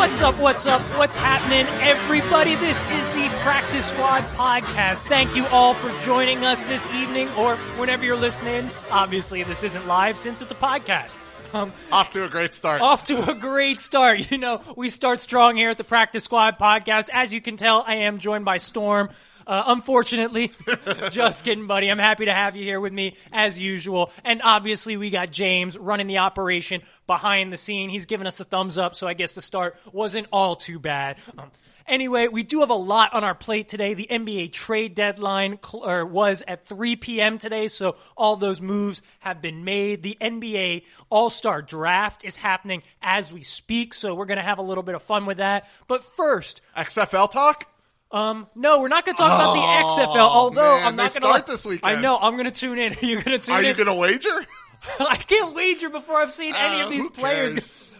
What's happening, everybody? This is the Practice Squad podcast. Thank you all for joining us this evening or whenever you're listening. Obviously, this isn't live since it's a podcast. Off to a great start. You know, we start strong here at the Practice Squad podcast. As you can tell, I am joined by Storm. Unfortunately, just kidding, buddy. I'm happy to have you here with me as usual. And obviously, we got James running the operation behind the scene. He's giving us a thumbs up, so I guess the start wasn't all too bad. Anyway, we do have a lot on our plate today. The NBA trade deadline was at 3 p.m. today, so all those moves have been made. The NBA All-Star Draft is happening as we speak, so we're going to have a little bit of fun with that. But first... XFL talk? No, we're not going to talk about the XFL, although man, I'm not going to start this weekend. I know, I'm going to tune in. You're going to tune in? Are you going to wager? I can't wager before I've seen any of these players.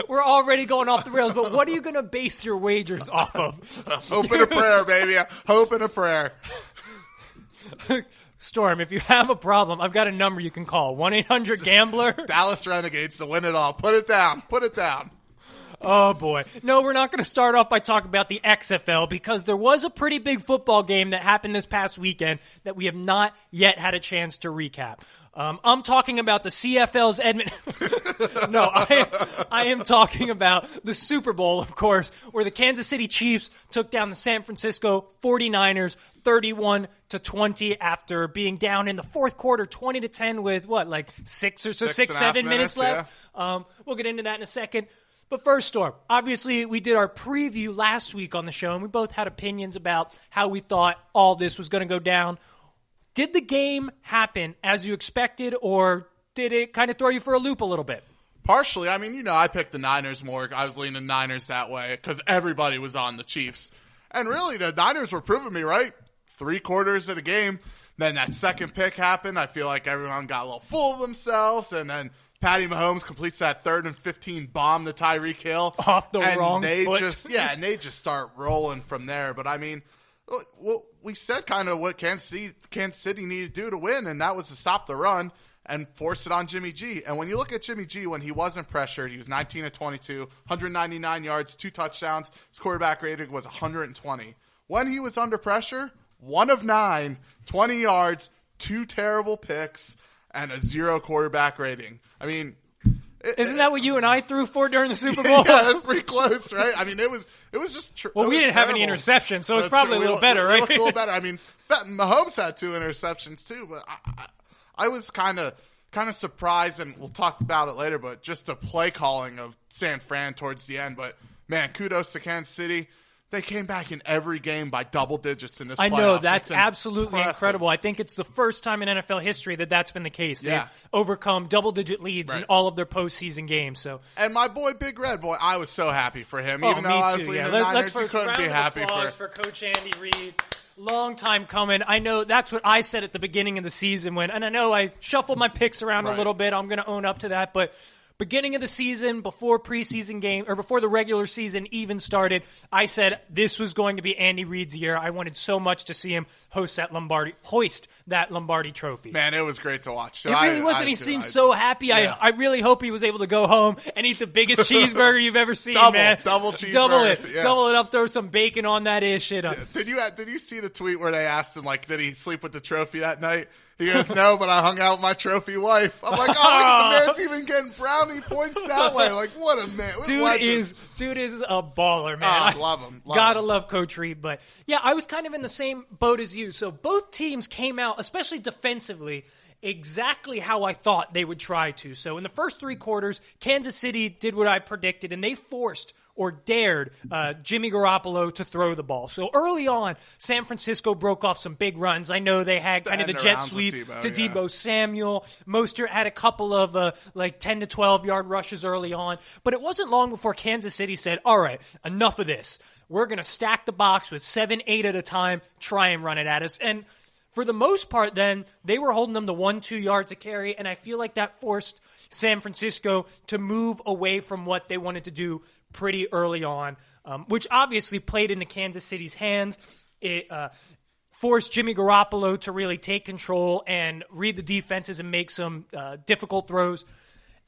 We're already going off the rails, but what are you going to base your wagers off of? Hope and a prayer, baby. Hope and a prayer. Storm, if you have a problem, I've got a number you can call. 1-800-GAMBLER. Dallas Renegades to win it all. Put it down. Put it down. Oh, boy. No, we're not going to start off by talking about the XFL because there was a pretty big football game that happened this past weekend that we have not yet had a chance to recap. I'm talking about the CFL's No, I am talking about the Super Bowl, of course, where the Kansas City Chiefs took down the San Francisco 49ers 31-20 after being down in the fourth quarter 20-10 with six, 7 minutes left. Yeah. We'll get into that in a second. But first, Storm, obviously we did our preview last week on the show, and we both had opinions about how we thought all this was going to go down. Did the game happen as you expected, or did it kind of throw you for a loop a little bit? Partially. I mean, I picked the Niners more. I was leaning Niners that way because everybody was on the Chiefs. And really, the Niners were proving me right. 3 quarters of the game. Then that second pick happened. I feel like everyone got a little full of themselves, and then Patty Mahomes completes that 3rd and 15 bomb to Tyreek Hill. Off the wrong foot. And they just start rolling from there. But, I mean, we said kind of what Kansas City needed to do to win, and that was to stop the run and force it on Jimmy G. And when you look at Jimmy G, when he wasn't pressured, he was 19 of 22, 199 yards, 2 touchdowns. His quarterback rating was 120. When he was under pressure, 1 of 9, 20 yards, 2 terrible picks, and a 0 quarterback rating. I mean, isn't that what you and I threw for during the Super Bowl? Yeah, that's pretty close, right? I mean, it was just. Well, we didn't have any interceptions, so it's probably a little better, right? It looked a little better. I mean, Mahomes had 2 interceptions too, but I was kind of surprised, and we'll talk about it later. But just the play calling of San Fran towards the end. But man, kudos to Kansas City. They came back in every game by double digits in this playoffs. I know, that's absolutely incredible. I think it's the first time in NFL history that that's been the case. Yeah. They've overcome double-digit leads in all of their postseason games. So, and my boy, Big Red Boy, I was so happy for him. Oh, even though me I was too, leaning yeah. Niners, you couldn't be happy for Coach Andy Reid. Long time coming. I know that's what I said at the beginning of the season and I know I shuffled my picks around a little bit. I'm going to own up to that, but beginning of the season, before preseason game, or before the regular season even started, I said this was going to be Andy Reid's year. I wanted so much to see him hoist that Lombardi trophy. Man, it was great to watch. So it really wasn't. He seemed so happy. Yeah. I really hope he was able to go home and eat the biggest cheeseburger you've ever seen, man. Double cheeseburger. Double it up, throw some bacon on that shit up. Did you see the tweet where they asked him, did he sleep with the trophy that night? He goes, no, but I hung out with my trophy wife. I'm like, the man's even getting brownie points that way. Like, what a man. Dude is a baller, man. Love him. Gotta love Coach Reid. But, yeah, I was kind of in the same boat as you. So both teams came out, especially defensively, exactly how I thought they would try to. So in the first 3 quarters, Kansas City did what I predicted, and they forced or dared Jimmy Garoppolo to throw the ball. So early on, San Francisco broke off some big runs. I know they had kind of the jet sweep to Deebo Samuel. Mostert had a couple of 10 to 12-yard rushes early on. But it wasn't long before Kansas City said, all right, enough of this. We're going to stack the box with 7, 8 at a time, try and run it at us. And for the most part then, they were holding them to 1-2 yards a carry, and I feel like that forced San Francisco to move away from what they wanted to do pretty early on, which obviously played into Kansas City's hands. It forced Jimmy Garoppolo to really take control and read the defenses and make some difficult throws.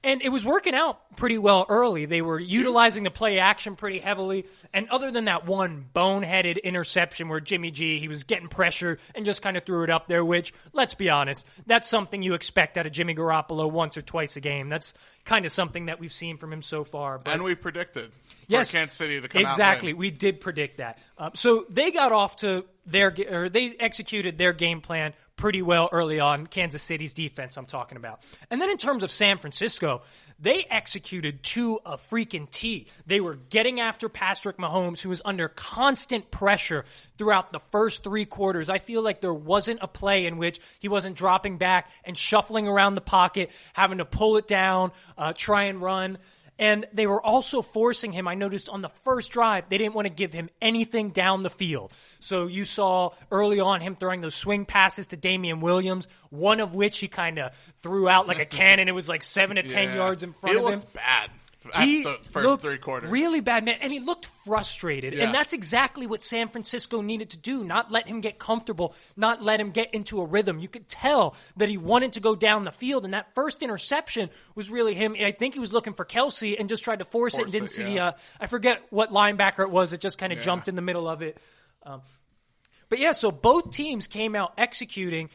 And it was working out pretty well early. They were utilizing the play action pretty heavily. And other than that one boneheaded interception where Jimmy G, he was getting pressure and just kind of threw it up there, which, let's be honest, that's something you expect out of Jimmy Garoppolo once or twice a game. That's kind of something that we've seen from him so far. But, and we predicted for Kansas City to come out. Exactly. We did predict that. So they got off to they executed their game plan pretty well early on, Kansas City's defense I'm talking about. And then in terms of San Francisco, they executed to a freaking T. They were getting after Patrick Mahomes, who was under constant pressure throughout the first 3 quarters. I feel like there wasn't a play in which he wasn't dropping back and shuffling around the pocket, having to pull it down, try and run. And they were also forcing him, I noticed on the first drive, they didn't want to give him anything down the field. So you saw early on him throwing those swing passes to Damian Williams, one of which he kind of threw out like a cannon. It was like 7 to 10 yards in front of him. He looked bad. The first 3 quarters. Really bad, man. And he looked frustrated. Yeah. And that's exactly what San Francisco needed to do. Not let him get comfortable. Not let him get into a rhythm. You could tell that he wanted to go down the field. And that first interception was really him. I think he was looking for Kelsey and just tried to force it and didn't see, I forget what linebacker it was. It just kind of jumped in the middle of it. But yeah, so both teams came out executing.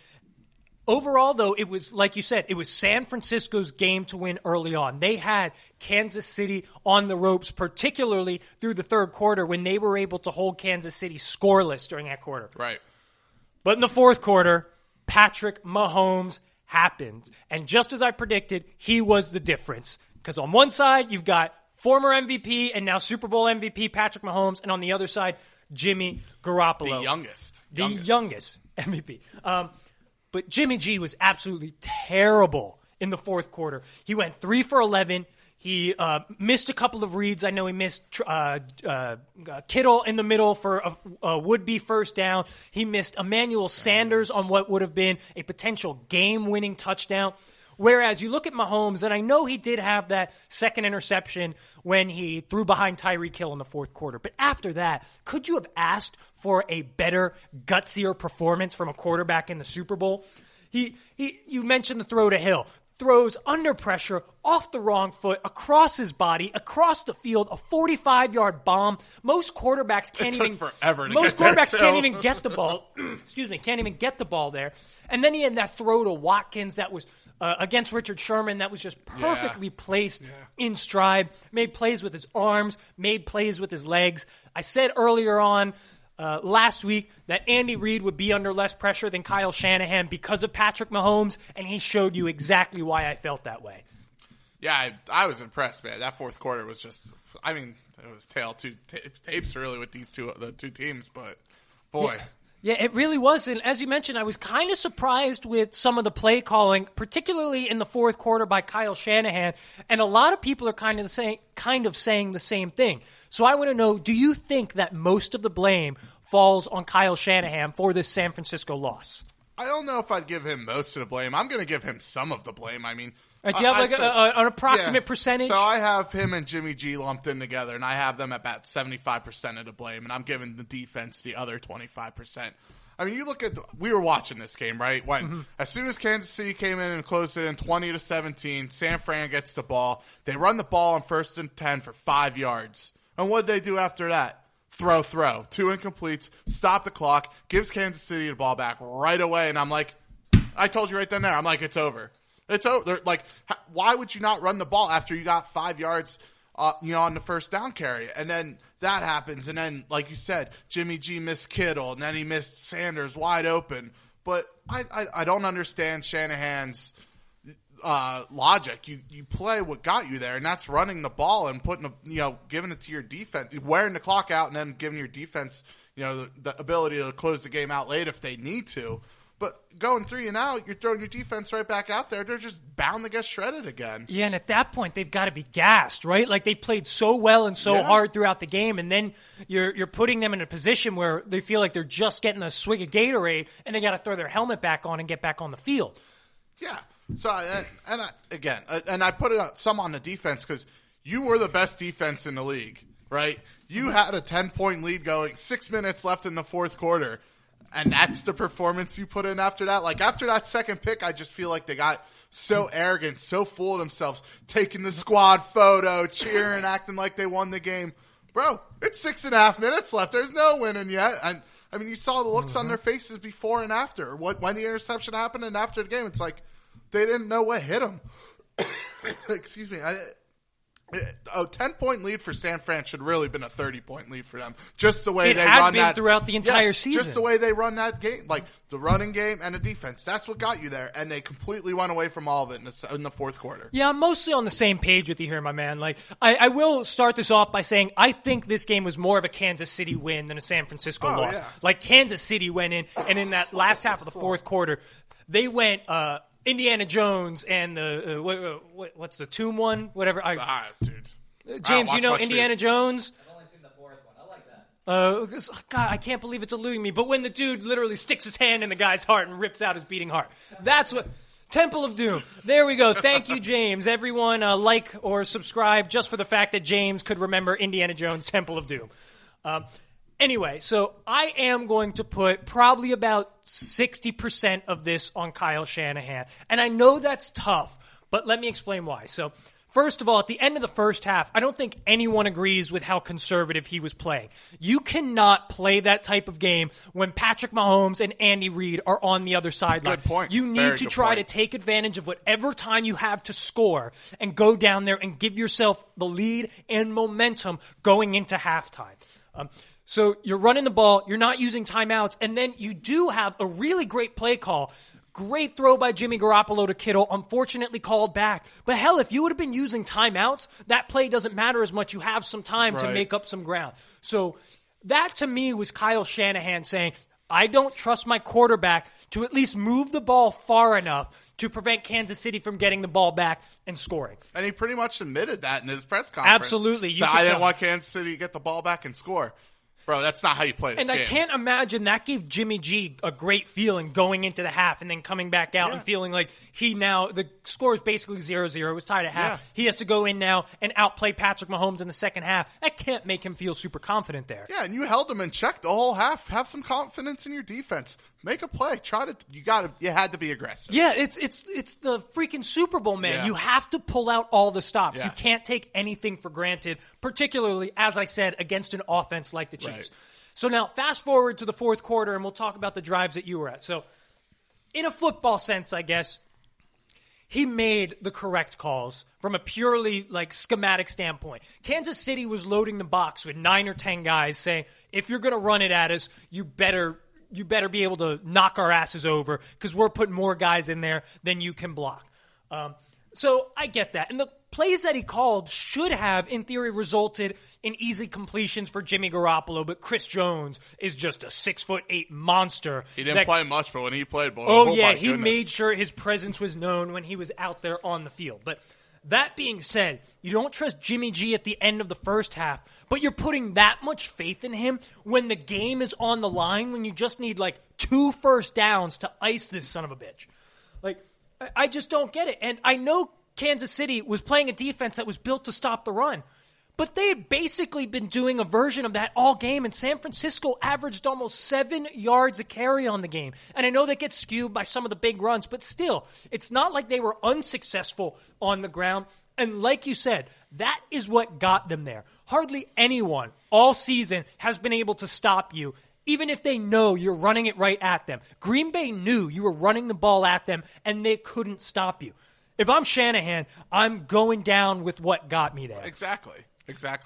Overall, though, it was, like you said, it was San Francisco's game to win early on. They had Kansas City on the ropes, particularly through the third quarter when they were able to hold Kansas City scoreless during that quarter. Right. But in the fourth quarter, Patrick Mahomes happened. And just as I predicted, he was the difference. Because on one side, you've got former MVP and now Super Bowl MVP Patrick Mahomes, and on the other side, Jimmy Garoppolo. The youngest MVP. But Jimmy G was absolutely terrible in the fourth quarter. He went 3 for 11. He missed a couple of reads. I know he missed Kittle in the middle for a would-be first down. He missed Emmanuel Sanders on what would have been a potential game-winning touchdown. Whereas you look at Mahomes, and I know he did have that second interception when he threw behind Tyreek Hill in the fourth quarter. But after that, could you have asked for a better, gutsier performance from a quarterback in the Super Bowl? You mentioned the throw to Hill. Throws under pressure, off the wrong foot, across his body, across the field, a 45-yard bomb. Most quarterbacks can't even get the ball. Excuse me, can't even get the ball there. And then he had that throw to Watkins that was against Richard Sherman that was just perfectly placed in stride. Made plays with his arms, made plays with his legs. I said earlier on last week that Andy Reid would be under less pressure than Kyle Shanahan because of Patrick Mahomes, and he showed you exactly why I felt that way. Yeah, I was impressed, man. That fourth quarter was just, I mean, it was tail two tapes really with the two teams, but boy. Yeah, it really was. And as you mentioned, I was kind of surprised with some of the play calling, particularly in the fourth quarter by Kyle Shanahan. And a lot of people are kind of saying the same thing. So I want to know, do you think that most of the blame falls on Kyle Shanahan for this San Francisco loss? I don't know if I'd give him most of the blame. I'm going to give him some of the blame. I mean, do you have an approximate percentage? So I have him and Jimmy G lumped in together, and I have them at about 75% of the blame, and I'm giving the defense the other 25%. I mean, you look at we were watching this game, right? When as soon as Kansas City came in and closed it in 20-17, San Fran gets the ball. They run the ball on 1st and 10 for 5 yards. And what did they do after that? Throw. 2 incompletes, stop the clock, gives Kansas City the ball back right away. And I'm like, I told you right then there. I'm like, it's over. It's over. Like, why would you not run the ball after you got 5 yards, on the first down carry? And then that happens. And then, like you said, Jimmy G missed Kittle, and then he missed Sanders wide open. But I don't understand Shanahan's logic. You play what got you there, and that's running the ball and putting giving it to your defense, wearing the clock out, and then giving your defense the ability to close the game out late if they need to. But going 3 and out, you're throwing your defense right back out there. They're just bound to get shredded again. Yeah, and at that point, they've got to be gassed, right? Like, they played so well and so hard throughout the game, and then you're putting them in a position where they feel like they're just getting a swig of Gatorade, and they got to throw their helmet back on and get back on the field. Yeah. So, and I put some on the defense because you were the best defense in the league, right? You had a 10-point lead going, 6 minutes left in the fourth quarter. And that's the performance you put in after that? Like, after that second pick, I just feel like they got so arrogant, so full of themselves, taking the squad photo, cheering, acting like they won the game. Bro, it's 6.5 minutes left. There's no winning yet. And I mean, you saw the looks on their faces before and after. When the interception happened and after the game, it's like they didn't know what hit them. Excuse me. A 10-point lead for San Fran should really have been a 30-point lead for them. Just the way they run that throughout the entire season. Just the way they run that game, like the running game and the defense. That's what got you there, and they completely went away from all of it in the fourth quarter. Yeah, I'm mostly on the same page with you here, my man. Like, I will start this off by saying I think this game was more of a Kansas City win than a San Francisco loss. Yeah. Like, Kansas City went in, and in that last half of the fourth quarter, they went Indiana Jones and the what's the Tomb one? Whatever. Dude. James, you know Indiana Jones? I've only seen the fourth one. I like that. God, I can't believe it's eluding me. But when the dude literally sticks his hand in the guy's heart and rips out his beating heart. That's what... Temple of Doom. There we go. Thank you, James. Everyone like or subscribe just for the fact that James could remember Indiana Jones' Temple of Doom. Anyway, so I am going to put probably about 60% of this on Kyle Shanahan. And I know that's tough, but let me explain why. So... First of all, at the end of the first half, I don't think anyone agrees with how conservative he was playing. You cannot play that type of game when Patrick Mahomes and Andy Reid are on the other sideline. Good point. You need to try to take advantage of whatever time you have to score and go down there and give yourself the lead and momentum going into halftime. So you're running the ball, you're not using timeouts, and then you do have a really great play call. Great throw by Jimmy Garoppolo to Kittle, unfortunately called back. But hell, if you would have been using timeouts, that play doesn't matter as much. You have some time to make up some ground. So that to me was Kyle Shanahan saying, I don't trust my quarterback to at least move the ball far enough to prevent Kansas City from getting the ball back and scoring. And he pretty much admitted that in his press conference. Absolutely. So I didn't want Kansas City to get the ball back and score. Bro, that's not how you play this game. And I can't imagine that gave Jimmy G a great feeling going into the half and then coming back out and feeling like the score is basically 0-0. It was tied at half. Yeah. He has to go in now and outplay Patrick Mahomes in the second half. That can't make him feel super confident there. Yeah, and you held him in check the whole half. Have some confidence in your defense. Make a play. You had to be aggressive. Yeah, it's the freaking Super Bowl, man. Yeah. You have to pull out all the stops. Yes. You can't take anything for granted, particularly, as I said, against an offense like the Chiefs. Right. So now, fast forward to the fourth quarter, and we'll talk about the drives that you were at. So, in a football sense, I guess, he made the correct calls from a purely schematic standpoint. Kansas City was loading the box with 9 or 10 guys saying, if you're going to run it at us, you better be able to knock our asses over because we're putting more guys in there than you can block. So I get that. And the plays that he called should have, in theory, resulted in easy completions for Jimmy Garoppolo, but Chris Jones is just a 6'8" monster. He didn't play much, but when he played, he made sure his presence was known when he was out there on the field. But that being said, you don't trust Jimmy G at the end of the first half, but you're putting that much faith in him when the game is on the line, when you just need 2 first downs to ice this son of a bitch. I just don't get it. And I know Kansas City was playing a defense that was built to stop the run, but they had basically been doing a version of that all game, and San Francisco averaged almost 7 yards a carry on the game. And I know that gets skewed by some of the big runs, but still, it's not like they were unsuccessful on the ground. And like you said, that is what got them there. Hardly anyone all season has been able to stop you, even if they know you're running it right at them. Green Bay knew you were running the ball at them, and they couldn't stop you. If I'm Shanahan, I'm going down with what got me there. Exactly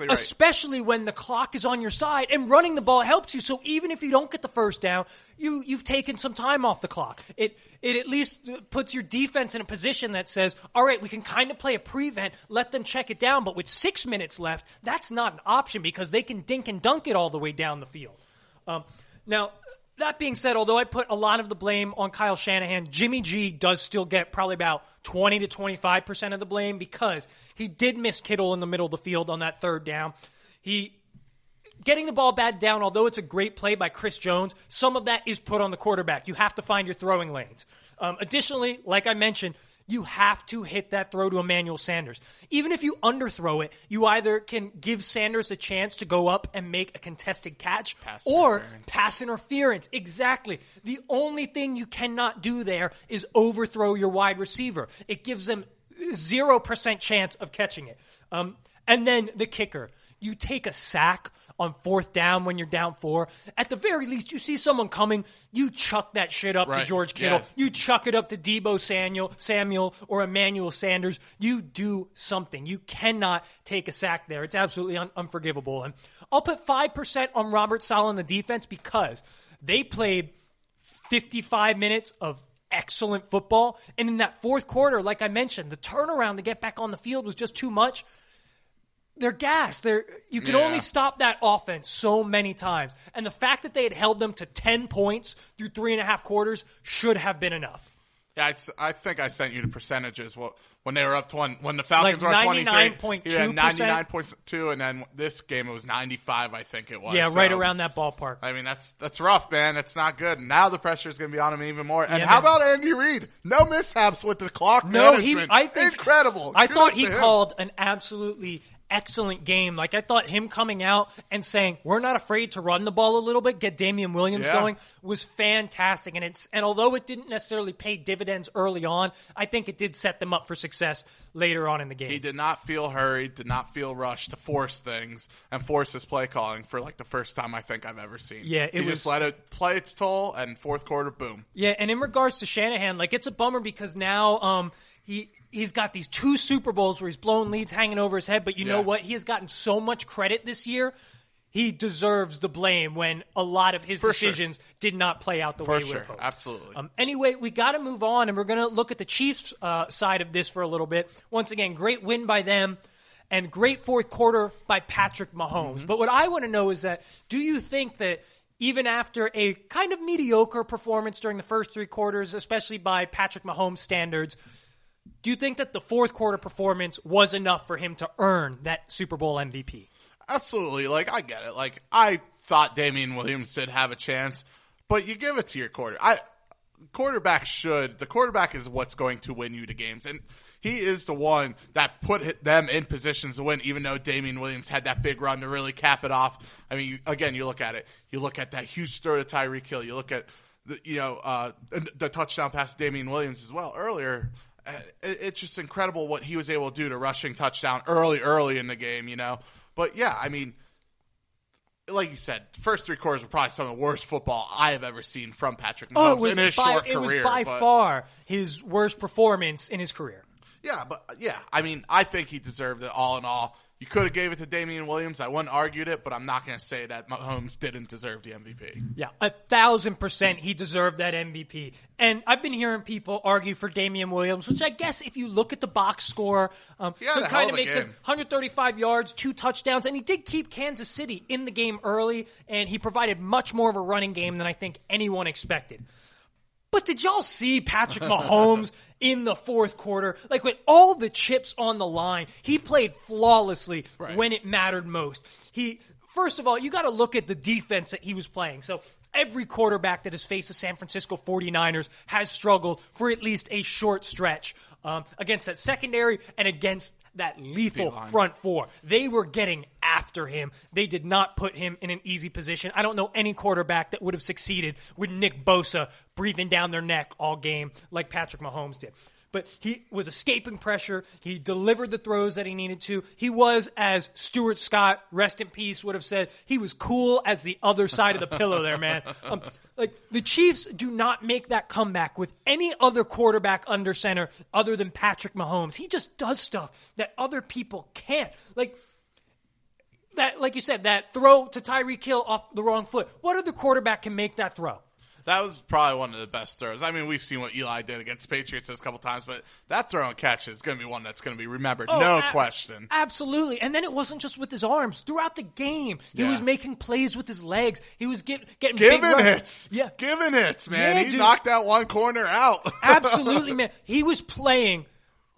right. Especially when the clock is on your side and running the ball helps you. So even if you don't get the first down, you've taken some time off the clock. It at least puts your defense in a position that says, all right, we can kind of play a prevent, let them check it down. But with 6 minutes left, that's not an option because they can dink and dunk it all the way down the field. Now, that being said, although I put a lot of the blame on Kyle Shanahan, Jimmy G does still get probably about 20 to 25% of the blame because he did miss Kittle in the middle of the field on that third down. Getting the ball batted down, although it's a great play by Chris Jones, some of that is put on the quarterback. You have to find your throwing lanes. Additionally, like I mentioned, You have to hit that throw to Emmanuel Sanders. Even if you underthrow it, you either can give Sanders a chance to go up and make a contested catch pass interference. Exactly. The only thing you cannot do there is overthrow your wide receiver. It gives them 0% chance of catching it. And then the kicker. You take a sack on 4th down when you're down 4. At the very least, you see someone coming, you chuck that shit up to George Kittle. Yeah. You chuck it up to Deebo Samuel or Emmanuel Sanders. You do something. You cannot take a sack there. It's absolutely unforgivable. And I'll put 5% on Robert Saleh on the defense because they played 55 minutes of excellent football. And in that 4th quarter, like I mentioned, the turnaround to get back on the field was just too much. They're gassed. You can only stop that offense so many times. And the fact that they had held them to 10 points through 3.5 quarters should have been enough. Yeah, I think I sent you the percentages when they were up to when the Falcons were up 23. 99.2%. Yeah, 99.2, and then this game it was 95, I think it was. Yeah, right around that ballpark. I mean, that's rough, man. That's not good. Now the pressure is going to be on him even more. And how about Andy Reid? No mishaps with the clock management. Incredible. I thought he called an absolutely excellent game. Like, I thought him coming out and saying, we're not afraid to run the ball a little bit, get Damian Williams going, was fantastic. And although it didn't necessarily pay dividends early on, I think it did set them up for success later on in the game. He did not feel hurried, did not feel rushed to force things and force his play calling for like the first time I think I've ever seen. Yeah, he just let it play its toll, and 4th quarter, boom. Yeah, and in regards to Shanahan, like, it's a bummer because now he's got these 2 Super Bowls where he's blown leads hanging over his head, but you know what? He has gotten so much credit this year. He deserves the blame when a lot of his decisions did not play out the way we hoped. Absolutely. Anyway, we got to move on, and we're going to look at the Chiefs' side of this for a little bit. Once again, great win by them, and great 4th quarter by Patrick Mahomes. Mm-hmm. But what I want to know is that, do you think that even after a kind of mediocre performance during the first 3 quarters, especially by Patrick Mahomes standards, do you think that the 4th quarter performance was enough for him to earn that Super Bowl MVP? Absolutely. Like, I get it. Like, I thought Damian Williams did have a chance, but you give it to your quarterback. The quarterback is what's going to win you the games. And he is the one that put them in positions to win, even though Damian Williams had that big run to really cap it off. I mean, you look at it. You look at that huge throw to Tyreek Hill. You look at the touchdown pass to Damian Williams as well earlier. It's just incredible what he was able to do to rushing touchdown early in the game, you know. But, yeah, I mean, like you said, the first 3 quarters were probably some of the worst football I have ever seen from Patrick Mahomes in his short career. It was by far his worst performance in his career. Yeah, I mean, I think he deserved it all in all. You could have gave it to Damian Williams. I wouldn't argued it, but I'm not going to say that Mahomes didn't deserve the MVP. Yeah, 1,000% he deserved that MVP. And I've been hearing people argue for Damian Williams, which I guess if you look at the box score, it kind of makes sense. 135 yards, 2 touchdowns, and he did keep Kansas City in the game early, and he provided much more of a running game than I think anyone expected. But did y'all see Patrick Mahomes in the 4th quarter? Like, with all the chips on the line, he played flawlessly when it mattered most. First of all, you got to look at the defense that he was playing. So every quarterback that has faced the San Francisco 49ers has struggled for at least a short stretch against that secondary and against that lethal front 4. They were getting after him. They did not put him in an easy position. I don't know any quarterback that would have succeeded with Nick Bosa breathing down their neck all game like Patrick Mahomes did. But he was escaping pressure. He delivered the throws that he needed to. He was, as Stuart Scott, rest in peace, would have said, he was cool as the other side of the pillow there, man. Like, the Chiefs do not make that comeback with any other quarterback under center other than Patrick Mahomes. He just does stuff that other people can't. Like you said, that throw to Tyreek Hill off the wrong foot. What other quarterback can make that throw? That was probably one of the best throws. I mean, we've seen what Eli did against the Patriots a couple times, but that throw and catch is going to be one that's going to be remembered. Question. Absolutely. And then it wasn't just with his arms. Throughout the game, he was making plays with his legs. He was getting giving hits. Yeah. Giving hits, man. Yeah, he knocked that one corner out. Absolutely, man. He was playing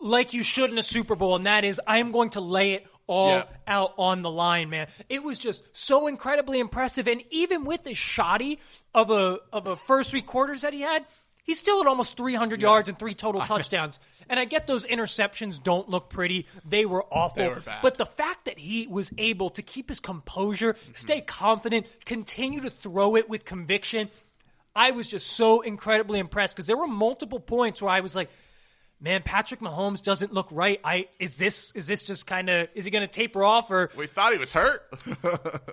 like you should in a Super Bowl, and that is, I am going to lay it all out on the line, man. It was just so incredibly impressive. And even with the shoddy of a first 3 quarters that he had, He's still at almost 300 yards and 3 total touchdowns. And I get those interceptions don't look pretty. They were awful. They were bad. But the fact that he was able to keep his composure, stay confident, continue to throw it with conviction, I was just so incredibly impressed because there were multiple points where I was like, man, Patrick Mahomes doesn't look right. Is this just kind of, is he going to taper off? Or We thought he was hurt.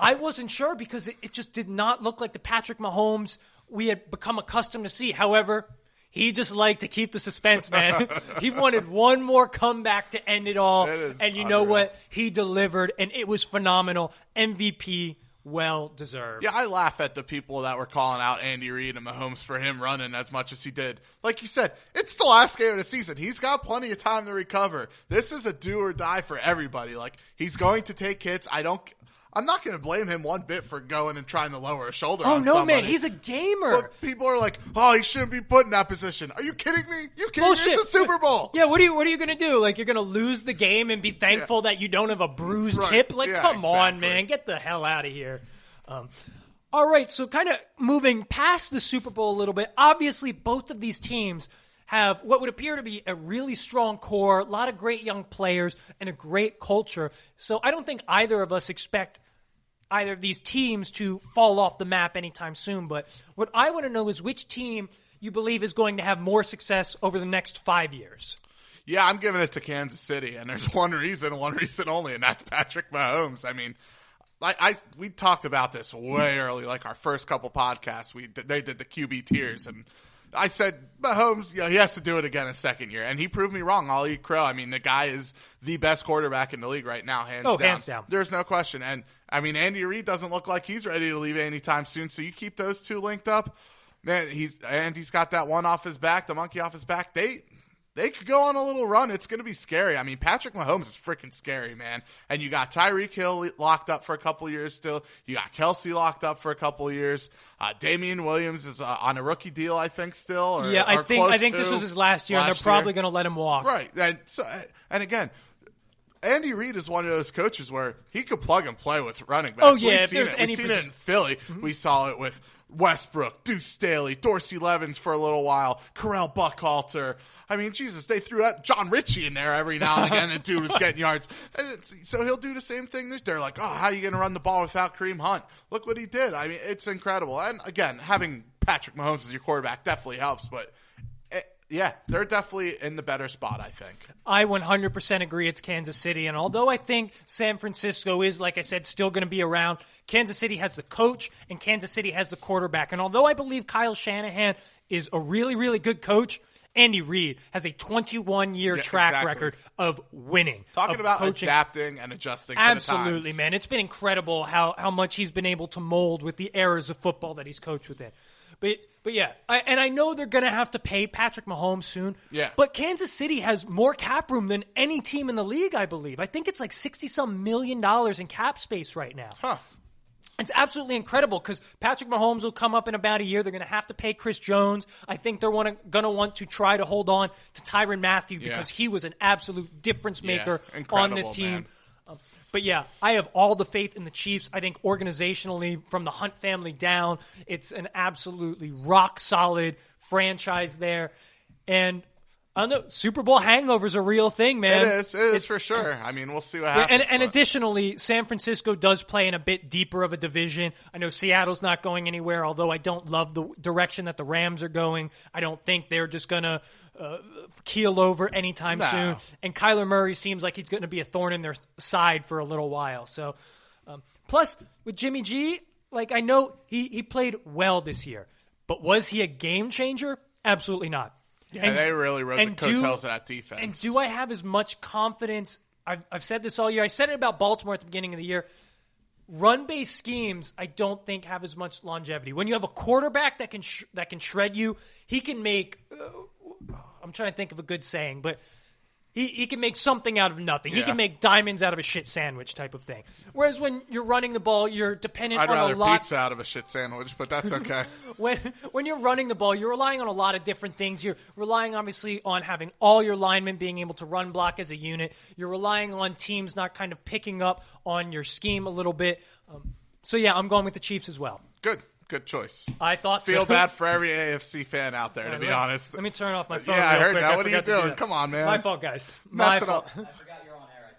I wasn't sure because it just did not look like the Patrick Mahomes we had become accustomed to see. However, he just liked to keep the suspense, man. He wanted one more comeback to end it all. And you know what? He delivered, and it was phenomenal. MVP, well deserved. Yeah, I laugh at the people that were calling out Andy Reid and Mahomes for him running as much as he did. Like you said, it's the last game of the season. He's got plenty of time to recover. This is a do or die for everybody. Like, he's going to take hits. I'm not going to blame him one bit for going and trying to lower a shoulder on somebody. Man, he's a gamer. But people are like, oh, he shouldn't be put in that position. Are you kidding me? Bullshit. It's a Super Bowl. Yeah, what are you going to do? Like, you're going to lose the game and be thankful that you don't have a bruised hip? Like, come on, man. Get the hell out of here. All right, so kind of moving past the Super Bowl a little bit, obviously both of these teams have what would appear to be a really strong core, a lot of great young players, and a great culture. So I don't think either of us expect either of these teams to fall off the map anytime soon. But what I want to know is which team you believe is going to have more success over the next 5 years. Yeah, I'm giving it to Kansas City, and there's one reason only, and that's Patrick Mahomes. I mean, we talked about this way early, like our first couple podcasts. They did the QB tiers, and I said Mahomes, he has to do it again a second year, and he proved me wrong. I'll eat crow. I mean, the guy is the best quarterback in the league right now, hands down. Hands down. There's no question. And I mean, Andy Reid doesn't look like he's ready to leave anytime soon. So you keep those two linked up, man. He's got that one off his back, the monkey off his back. They could go on a little run. It's going to be scary. I mean, Patrick Mahomes is freaking scary, man. And you got Tyreek Hill locked up for a couple years still. You got Kelsey locked up for a couple years. Damian Williams is on a rookie deal, I think, still. I think this was his last year, and they're probably going to let him walk. Right. And again, Andy Reid is one of those coaches where he could plug and play with running backs. Oh, yeah. We've seen it in Philly. Mm-hmm. We saw it with Westbrook, Deuce Staley, Dorsey Levens for a little while, Correll Buckhalter. I mean, Jesus, they threw out John Ritchie in there every now and again, and dude was getting yards. And so he'll do the same thing. They're like, oh, how are you going to run the ball without Kareem Hunt? Look what he did. I mean, it's incredible. And again, having Patrick Mahomes as your quarterback definitely helps, but yeah, they're definitely in the better spot, I think. I 100% agree it's Kansas City. And although I think San Francisco is, like I said, still going to be around, Kansas City has the coach and Kansas City has the quarterback. And although I believe Kyle Shanahan is a really, really good coach, Andy Reid has a 21-year track record of winning. Talking about coaching, adapting and adjusting to absolutely, the times. Man. It's been incredible how much he's been able to mold with the eras of football that he's coached within. But yeah, I know they're going to have to pay Patrick Mahomes soon. Yeah. But Kansas City has more cap room than any team in the league, I believe. I think it's like $60-some million in cap space right now. Huh. It's absolutely incredible because Patrick Mahomes will come up in about a year. They're going to have to pay Chris Jones. I think they're going to want to try to hold on to Tyrann Mathieu because he was an absolute difference maker on this team. But yeah, I have all the faith in the Chiefs. I think organizationally, from the Hunt family down, it's an absolutely rock-solid franchise there. And I don't know, Super Bowl hangover's a real thing, man. It is for sure. I mean, we'll see what happens. And additionally, San Francisco does play in a bit deeper of a division. I know Seattle's not going anywhere, although I don't love the direction that the Rams are going. I don't think they're just going to keel over anytime soon. And Kyler Murray seems like he's going to be a thorn in their side for a little while. So, plus, with Jimmy G, like I know he played well this year, but was he a game changer? Absolutely not. Yeah, and they really rode the coattails of that defense. And do I have as much confidence? I've said this all year. I said it about Baltimore at the beginning of the year. Run-based schemes, I don't think have as much longevity. When you have a quarterback that can shred you, he can make. I'm trying to think of a good saying, but he can make something out of nothing. He can make diamonds out of a shit sandwich type of thing. Whereas when you're running the ball, you're dependent on a lot. I'd rather pizza out of a shit sandwich, but that's okay. When you're running the ball, you're relying on a lot of different things. You're relying, obviously, on having all your linemen being able to run block as a unit. You're relying on teams not kind of picking up on your scheme a little bit. So, yeah, I'm going with the Chiefs as well. Good. Good choice. I thought Feel so. bad for every AFC fan out there, to be honest. Let me turn off my phone. Yeah, I heard quick. that. What are you doing? Do Come on, man. My fault, guys. Mess it up. I forgot you're on air.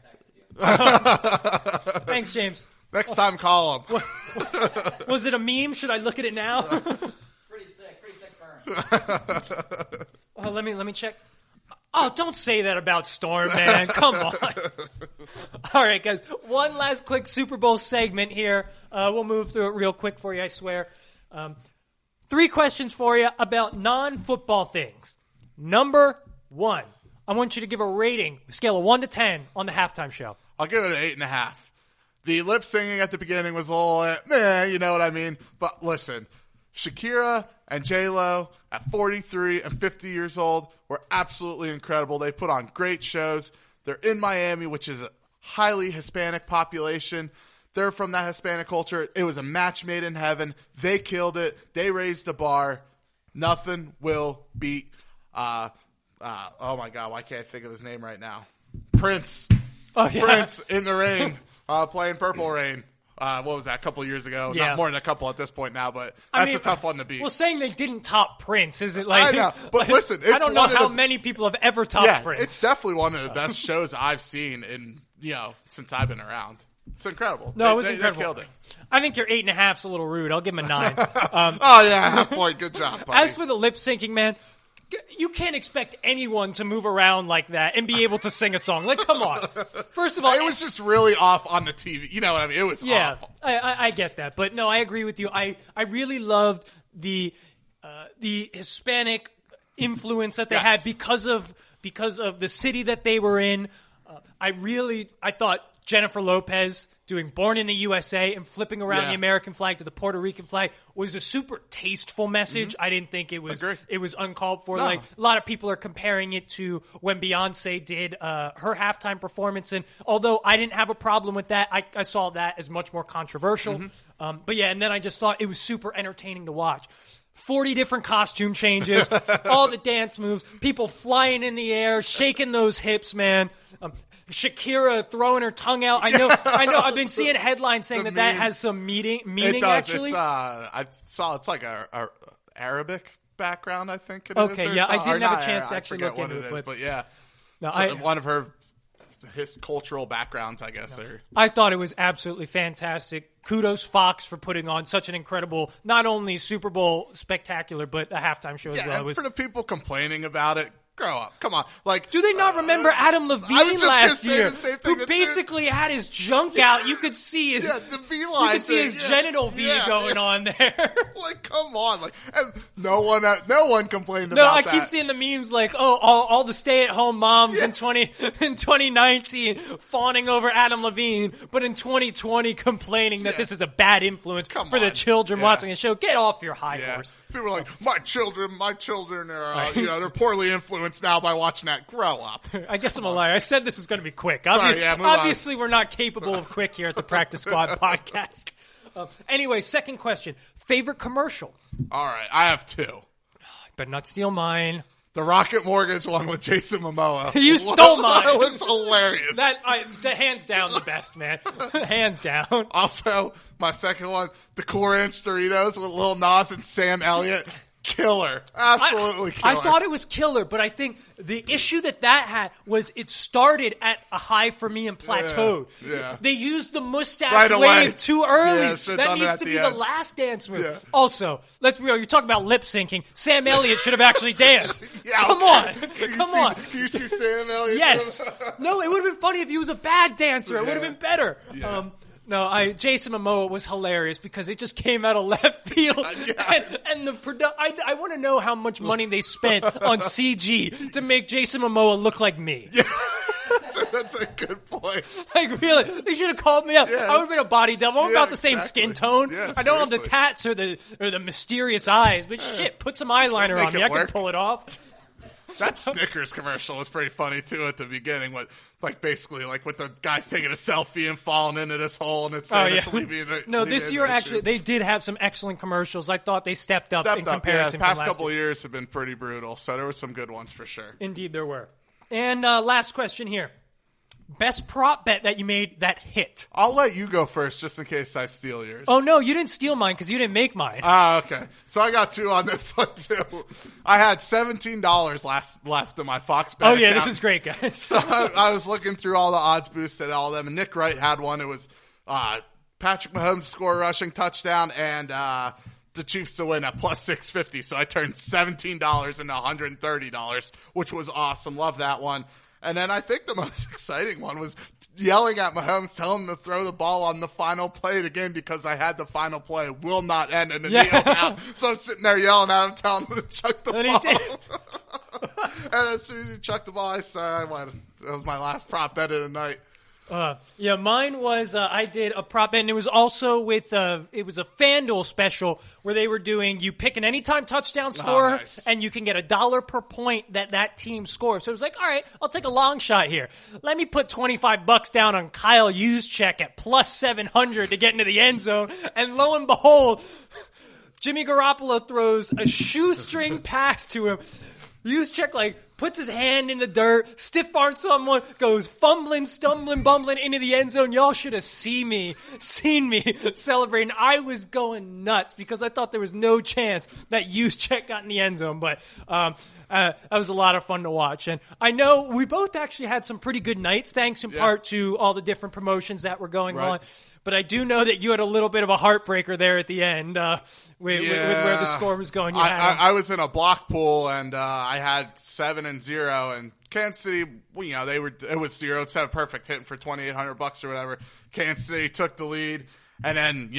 I texted you. Thanks, James. Next time, call him. Was it a meme? Should I look at it now? Pretty sick burn. Let me check. Oh, don't say that about Storm, man. Come on. All right, guys. One last quick Super Bowl segment here. We'll move through it real quick for you, I swear. 3 questions for you about non-football things. Number 1, I want you to give a rating, scale of 1 to 10, on the halftime show. I'll give it an 8.5. The lip singing at the beginning was a little, you know what I mean? But listen, Shakira and J-Lo at 43 and 50 years old were absolutely incredible. They put on great shows. They're in Miami, which is a highly Hispanic population. They're from that Hispanic culture. It was a match made in heaven. They killed it. They raised the bar. Nothing will beat, oh my God, why can't I think of his name right now? Prince. Oh, yeah. Prince in the rain, playing Purple Rain. What was that, a couple years ago? Yeah. Not more than a couple at this point now, but that's a tough one to beat. Well, saying they didn't top Prince, is it like... I know, but listen, it's I don't know how many people have ever topped Prince. It's definitely one of the best shows I've seen since I've been around. It's incredible. No, it was incredible. They killed it. I think your 8.5's a little rude. I'll give him a 9. Oh, yeah, half point. Good job, buddy. As for the lip syncing, man, you can't expect anyone to move around like that and be able to sing a song. Like, come on. First of all, it was just really off on the TV. You know what I mean? It was awful. I get that. But no, I agree with you. I really loved the Hispanic influence that they had because of the city that they were in. I thought Jennifer Lopez doing Born in the USA and flipping around the American flag to the Puerto Rican flag was a super tasteful message. Mm-hmm. I didn't think it was uncalled for. No. Like, a lot of people are comparing it to when Beyonce did her halftime performance, and although I didn't have a problem with that, I saw that as much more controversial. Mm-hmm. But yeah, and then I just thought it was super entertaining to watch. 40 different costume changes, all the dance moves, people flying in the air, shaking those hips, man. Shakira throwing her tongue out. I know. I've been seeing headlines saying that has some meaning. It does. Actually, I saw it's like a Arabic background. I think. It okay, is, yeah, I didn't have a chance to actually look into it, but yeah, no, one of his cultural backgrounds, I guess. No. I thought it was absolutely fantastic. Kudos Fox for putting on such an incredible, not only Super Bowl spectacular, but a halftime show as well. And for the people complaining about it, grow up. Come on. Like, do they not remember Adam Levine last year, who basically had his junk out? You could see his V-line. You could see his genital V going on there. Like, come on. Like, and no one complained about that. No, I keep seeing the memes like, all the stay-at-home moms in 2019 fawning over Adam Levine, but in 2020 complaining that this is a bad influence for the children watching the show. Get off your high horse. People are like, my children are, they're poorly influenced now by watching that. Grow up. I guess I'm a liar. I said this was going to be quick. Obviously, we're not capable of quick here at the Practice Squad podcast. Anyway, second question. Favorite commercial? All right, I have 2. Better not steal mine. The Rocket Mortgage one with Jason Momoa. You stole mine. That was hilarious. Hands down the best, man. Hands down. Also, my second one, the Cool Ranch Doritos with Lil Nas and Sam Elliott. Killer. Absolutely killer. I thought it was killer, but I think the issue that had was it started at a high for me and plateaued. Yeah. They used the mustache wave too early. Yeah, that needs to be the last dance move. Yeah. Also, let's be real, you're talking about lip syncing. Sam Elliott should have actually danced. Come on. You see Sam Elliott? Yes. No, it would have been funny if he was a bad dancer. It would have been better. Yeah. No, Jason Momoa was hilarious because it just came out of left field, and the I want to know how much money they spent on CG to make Jason Momoa look like me. Yeah. That's a good point. Like, really, they should have called me up. Yeah. I would have been a body double. I'm about the same skin tone. Yeah, I don't have the tats or the mysterious eyes, but shit, put some eyeliner on me. I can pull it off. That Snickers commercial was pretty funny too at the beginning. Basically with the guys taking a selfie and falling into this hole, and it's leaving. No, this year actually they did have some excellent commercials. I thought they stepped up in comparison. Yeah, past couple of years have been pretty brutal, so there were some good ones for sure. Indeed, there were. And last question here: best prop bet that you made that hit. I'll let you go first just in case I steal yours. Oh, no, you didn't steal mine because you didn't make mine. Okay. So I got 2 on this one, too. I had $17 left in my Fox bet account. This is great, guys. So I was looking through all the odds boosts and all of them, and Nick Wright had one. It was Patrick Mahomes to score a rushing touchdown and the Chiefs to win at plus 650. So I turned $17 into $130, which was awesome. Love that one. And then I think the most exciting one was yelling at Mahomes, telling him to throw the ball on the final play of the game because I had the final play will not end in a kneel down. So I'm sitting there yelling at him, telling him to chuck the ball. And as soon as he chucked the ball, I won. That was my last prop bet of the night. Mine was I did a prop bet, and it was also with it was a FanDuel special where they were doing you pick an anytime touchdown scorer, nice. and you can get $1 per point that team scores. So it was like, all right, I'll take a long shot here. Let me put $25 down on Kyle Juszczyk at plus 700 to get into the end zone, and lo and behold, Jimmy Garoppolo throws a shoestring pass to him. Juszczyk puts his hand in the dirt, stiff arms someone, goes fumbling, stumbling, bumbling into the end zone. Y'all should have seen me celebrating. I was going nuts because I thought there was no chance that Juszczyk got in the end zone. But that was a lot of fun to watch. And I know we both actually had some pretty good nights, thanks in part to all the different promotions that were going on. But I do know that you had a little bit of a heartbreaker there at the end with where the score was going. I was in a block pool, and I had 7-0, and Kansas City, it was 0-7, perfect, hitting for $2,800 or whatever. Kansas City took the lead. And then,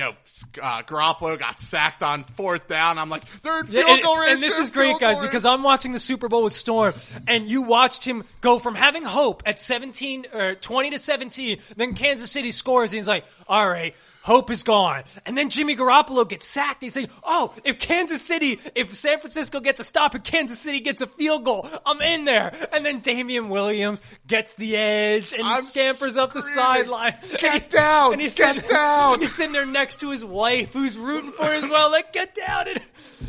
Garoppolo got sacked on 4th down. I'm like, they're in field goal range. And this is great, guys, because I'm watching the Super Bowl with Storm, and you watched him go from having hope at 20-17, then Kansas City scores, and he's like, all right, hope is gone. And then Jimmy Garoppolo gets sacked. He's saying, if San Francisco gets a stop and Kansas City gets a field goal, I'm in there. And then Damian Williams gets the edge and scampers up the sideline. Get down! Get down! He's sitting there next to his wife, who's rooting for him as well. Get down!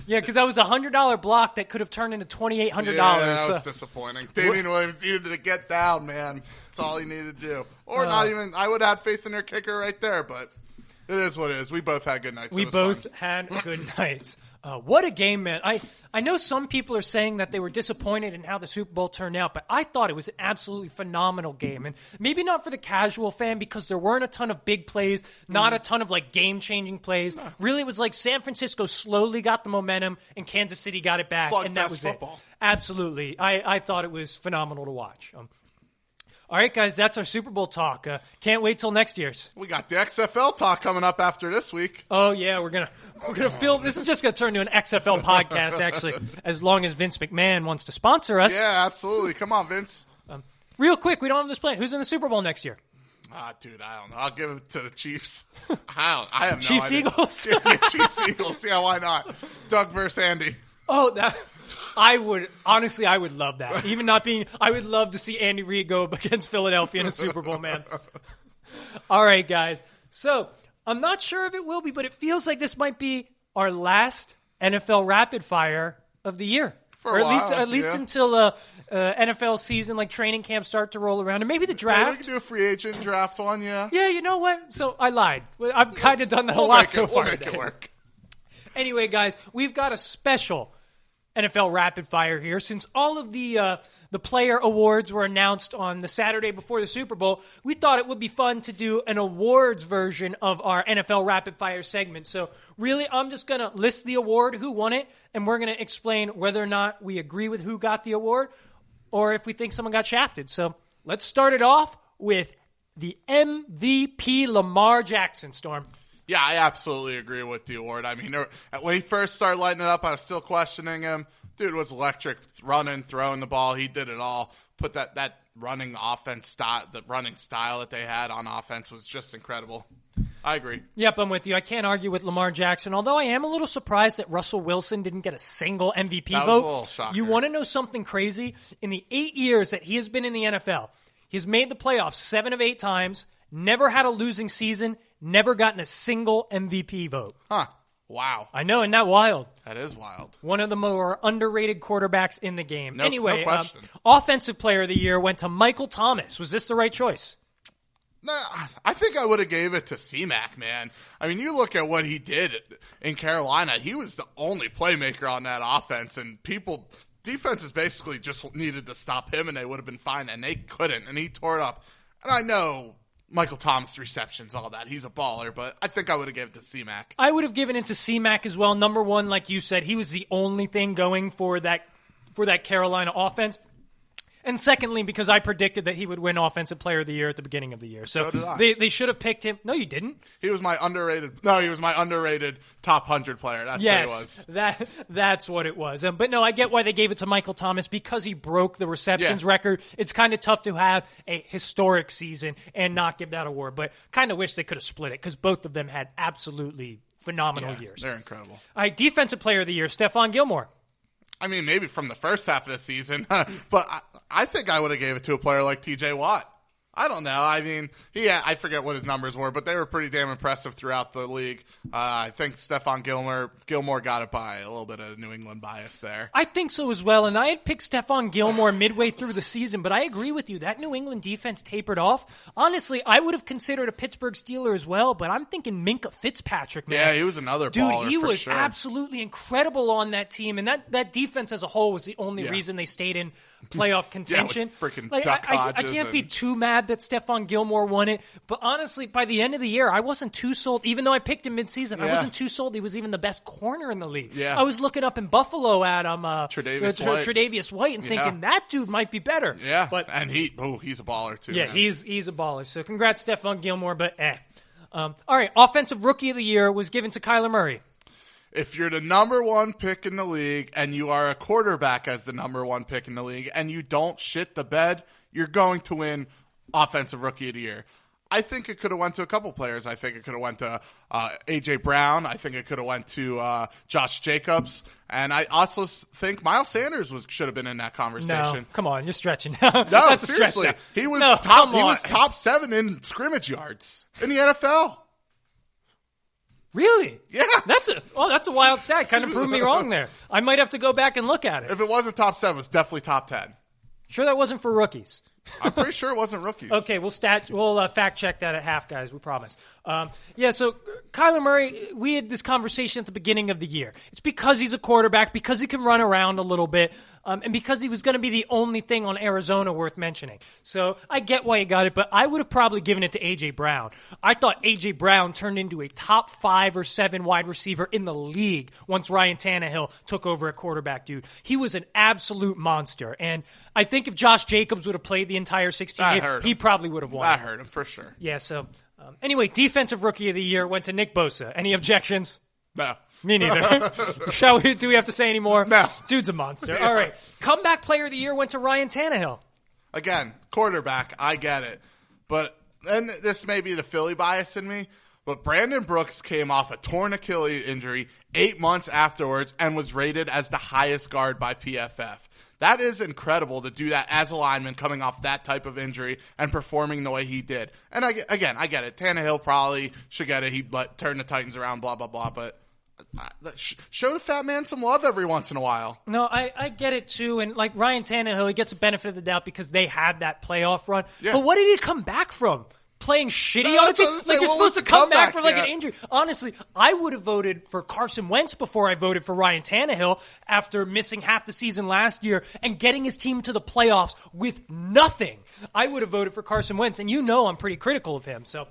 Because that was a $100 block that could have turned into $2,800. Yeah, that was disappointing. Damian Williams needed to get down, man. That's all he needed to do. Or not even. I would have had faith in their kicker right there, but it is what it is. We both had good nights. We both had good nights. What a game, man. I know some people are saying that they were disappointed in how the Super Bowl turned out, but I thought it was an absolutely phenomenal game. And maybe not for the casual fan because there weren't a ton of big plays, not a ton of game-changing plays. No. Really, it was like San Francisco slowly got the momentum and Kansas City got it back, and that was football. It. Absolutely. I thought it was phenomenal to watch. All right, guys, that's our Super Bowl talk. Can't wait till next year's. We got the XFL talk coming up after this week. Oh yeah, we're gonna fill. This is just gonna turn into an XFL podcast, actually, as long as Vince McMahon wants to sponsor us. Yeah, absolutely. Come on, Vince. Real quick, we don't have this plan. Who's in the Super Bowl next year? Dude, I don't know. I'll give it to the Chiefs. I have no Chiefs idea. Eagles. Yeah, Chiefs Eagles. Yeah, why not? Doug versus Andy. Oh, that. I would love that. Even not being, I would love to see Andy Reid go up against Philadelphia in a Super Bowl, man. All right, guys. So I'm not sure if it will be, but it feels like this might be our last NFL rapid fire of the year, for a while, at least until NFL season, training camp start to roll around, and maybe the draft. Maybe we can do a free agent draft one, yeah. Yeah, you know what? So I lied. I've kind of done that a lot so far. We'll make it work. Anyway, guys, we've got a special NFL rapid fire here. Since all of the player awards were announced on the Saturday before the Super Bowl, we thought it would be fun to do an awards version of our NFL rapid fire segment. So really, I'm just going to list the award, who won it, and we're going to explain whether or not we agree with who got the award or if we think someone got shafted. So let's start it off with the MVP Lamar Jackson, Storm. Yeah, I absolutely agree with the award. I mean, when he first started lighting it up, I was still questioning him. Dude was electric, running, throwing the ball. He did it all. Put that running offense style, the running style that they had on offense was just incredible. I agree. Yep, I'm with you. I can't argue with Lamar Jackson, although I am a little surprised that Russell Wilson didn't get a single MVP vote. That was a little shocker. You want to know something crazy? In the 8 years that he has been in the NFL, he's made the playoffs 7 of 8 times, never had a losing season, never gotten a single MVP vote. Huh. Wow. I know, isn't that wild? That is wild. One of the more underrated quarterbacks in the game. No anyway, question. Offensive Player of the Year went to Michael Thomas. Was this the right choice? Nah, I think I would have gave it to C-Mac, man. I mean, you look at what he did in Carolina. He was the only playmaker on that offense, and defenses basically just needed to stop him, and they would have been fine, and they couldn't, and he tore it up. And I know Michael Thomas receptions, all that. He's a baller, but I think I would have given it to C-Mac. I would have given it to C-Mac as well. Number one, like you said, he was the only thing going for that Carolina offense. And secondly, because I predicted that he would win Offensive Player of the Year at the beginning of the year. So did I. They should have picked him. No, you didn't. He was my underrated top 100 player. That's what he was. That's what it was. But no, I get why they gave it to Michael Thomas because he broke the receptions record. It's kind of tough to have a historic season and not give that award. But kind of wish they could have split it because both of them had absolutely phenomenal years. They're incredible. All right, Defensive Player of the Year, Stephon Gilmore. I mean, maybe from the first half of the season, but I think I would have gave it to a player like T.J. Watt. I don't know. I mean, I forget what his numbers were, but they were pretty damn impressive throughout the league. I think Stephon Gilmore got it by a little bit of New England bias there. I think so as well, and I had picked Stephon Gilmore midway through the season, but I agree with you. That New England defense tapered off. Honestly, I would have considered a Pittsburgh Steeler as well, but I'm thinking Minkah Fitzpatrick, man. Yeah, he was another baller. Dude, he was sure. absolutely incredible on that team, and that defense as a whole was the only reason they stayed in playoff contention. With freaking I can't be too mad that Stephon Gilmore won it, but honestly, by the end of the year, I wasn't too sold. Even though I picked him midseason, I wasn't too sold he was even the best corner in the league. Yeah. I was looking up in Buffalo at Tre'Davious White and thinking that dude might be better. Yeah, but and he's a baller too. Yeah, man. he's a baller. So congrats, Stephon Gilmore, but all right, Offensive Rookie of the Year was given to Kyler Murray. If you're the number one pick in the league and you are a quarterback as the number one pick in the league and you don't shit the bed, you're going to win Offensive Rookie of the Year. I think it could have went to a couple players. I think it could have went to A.J. Brown. I think it could have went to Josh Jacobs. And I also think Miles Sanders should have been in that conversation. No, come on, you're stretching. No, That's seriously. A stretch. He was no, top. He was top 7 in scrimmage yards in the NFL. Really? Yeah. That's a wild stat. Kind of proved me wrong there. I might have to go back and look at it. If it wasn't top 7, it was definitely top 10. Sure that wasn't for rookies. I'm pretty sure it wasn't rookies. Okay, we'll fact check that at half, guys. We promise. So Kyler Murray, we had this conversation at the beginning of the year. It's because he's a quarterback, because he can run around a little bit, and because he was going to be the only thing on Arizona worth mentioning. So I get why he got it, but I would have probably given it to A.J. Brown. I thought A.J. Brown turned into a top 5 or 7 wide receiver in the league once Ryan Tannehill took over at quarterback, dude. He was an absolute monster, and I think if Josh Jacobs would have played the entire 16 games, he probably would have won. That hurt him for sure. Yeah, so anyway, Defensive Rookie of the Year went to Nick Bosa. Any objections? No. Me neither. Do we have to say any more? No. Dude's a monster. All right. Comeback Player of the Year went to Ryan Tannehill. Again, quarterback, I get it. And this may be the Philly bias in me, but Brandon Brooks came off a torn Achilles injury 8 months afterwards and was rated as the highest guard by PFF. That is incredible to do that as a lineman coming off that type of injury and performing the way he did. And I get it. Tannehill probably should get it. He turned the Titans around, blah, blah, blah. But show the fat man some love every once in a while. No, I get it too. And like Ryan Tannehill, he gets the benefit of the doubt because they had that playoff run. Yeah. But what did he come back from? Playing shitty on the team? Like you're supposed to come back from like an injury. Honestly, I would have voted for Carson Wentz before I voted for Ryan Tannehill after missing half the season last year and getting his team to the playoffs with nothing. I would have voted for Carson Wentz, and you know I'm pretty critical of him. So,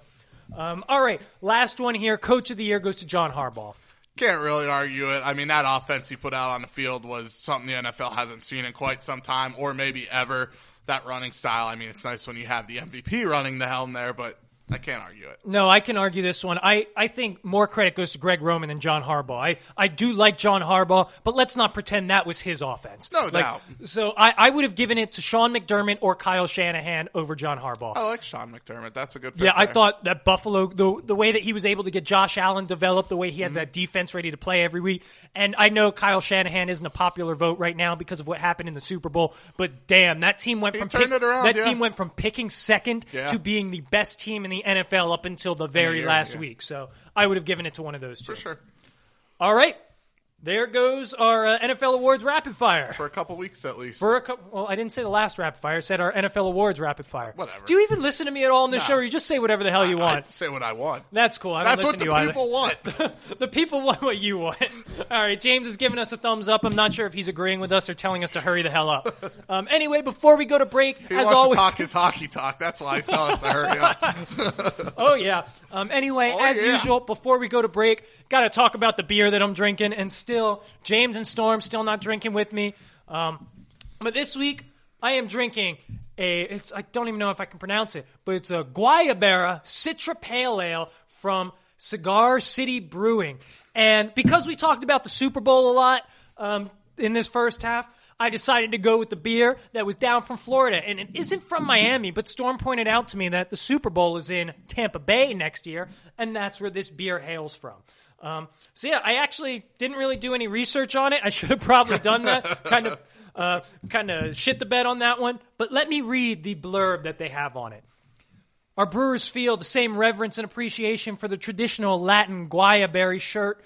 all right, last one here. Coach of the Year goes to John Harbaugh. Can't really argue it. I mean, that offense he put out on the field was something the NFL hasn't seen in quite some time, or maybe ever. That running style, I mean, it's nice when you have the MVP running the helm there, but I can't argue it. No, I can argue this one. I think more credit goes to Greg Roman than John Harbaugh. I do like John Harbaugh, but let's not pretend that was his offense. No doubt. So I would have given it to Sean McDermott or Kyle Shanahan over John Harbaugh. I like Sean McDermott. That's a good pick. Yeah, I thought that Buffalo, the way that he was able to get Josh Allen developed, the way he had that defense ready to play every week. And I know Kyle Shanahan isn't a popular vote right now because of what happened in the Super Bowl, but damn, that team went team went from picking second to being the best team in the NFL up until the very last week. So I would have given it to one of those two. For sure. All right. There goes our NFL Awards Rapid Fire. For a couple weeks at least. Well, I didn't say the last Rapid Fire. I said our NFL Awards Rapid Fire. Whatever. Do you even listen to me at all on this show, or you just say whatever the hell you want? I say what I want. That's cool. I don't That's listen what to the you people either. want. The people want what you want. All right, James is giving us a thumbs up. I'm not sure if he's agreeing with us or telling us to hurry the hell up. Anyway, before we go to break, He as wants always, to talk his hockey talk. That's why he's telling us to hurry up. Oh, yeah. Anyway, as yeah. usual, before we go to break, got to talk about the beer that I'm drinking. And still, James and Storm still not drinking with me. But this week, I am drinking I don't even know if I can pronounce it, but it's a Guayabera Citra Pale Ale from Cigar City Brewing. And because we talked about the Super Bowl a lot in this first half, I decided to go with the beer that was down from Florida. And it isn't from Miami, but Storm pointed out to me that the Super Bowl is in Tampa Bay next year, and that's where this beer hails from. So yeah, I actually didn't really do any research on it. I should have probably done that. Kind of shit the bed on that one. But let me read the blurb that they have on it. Our brewers feel the same reverence and appreciation for the traditional Latin guayaberry shirt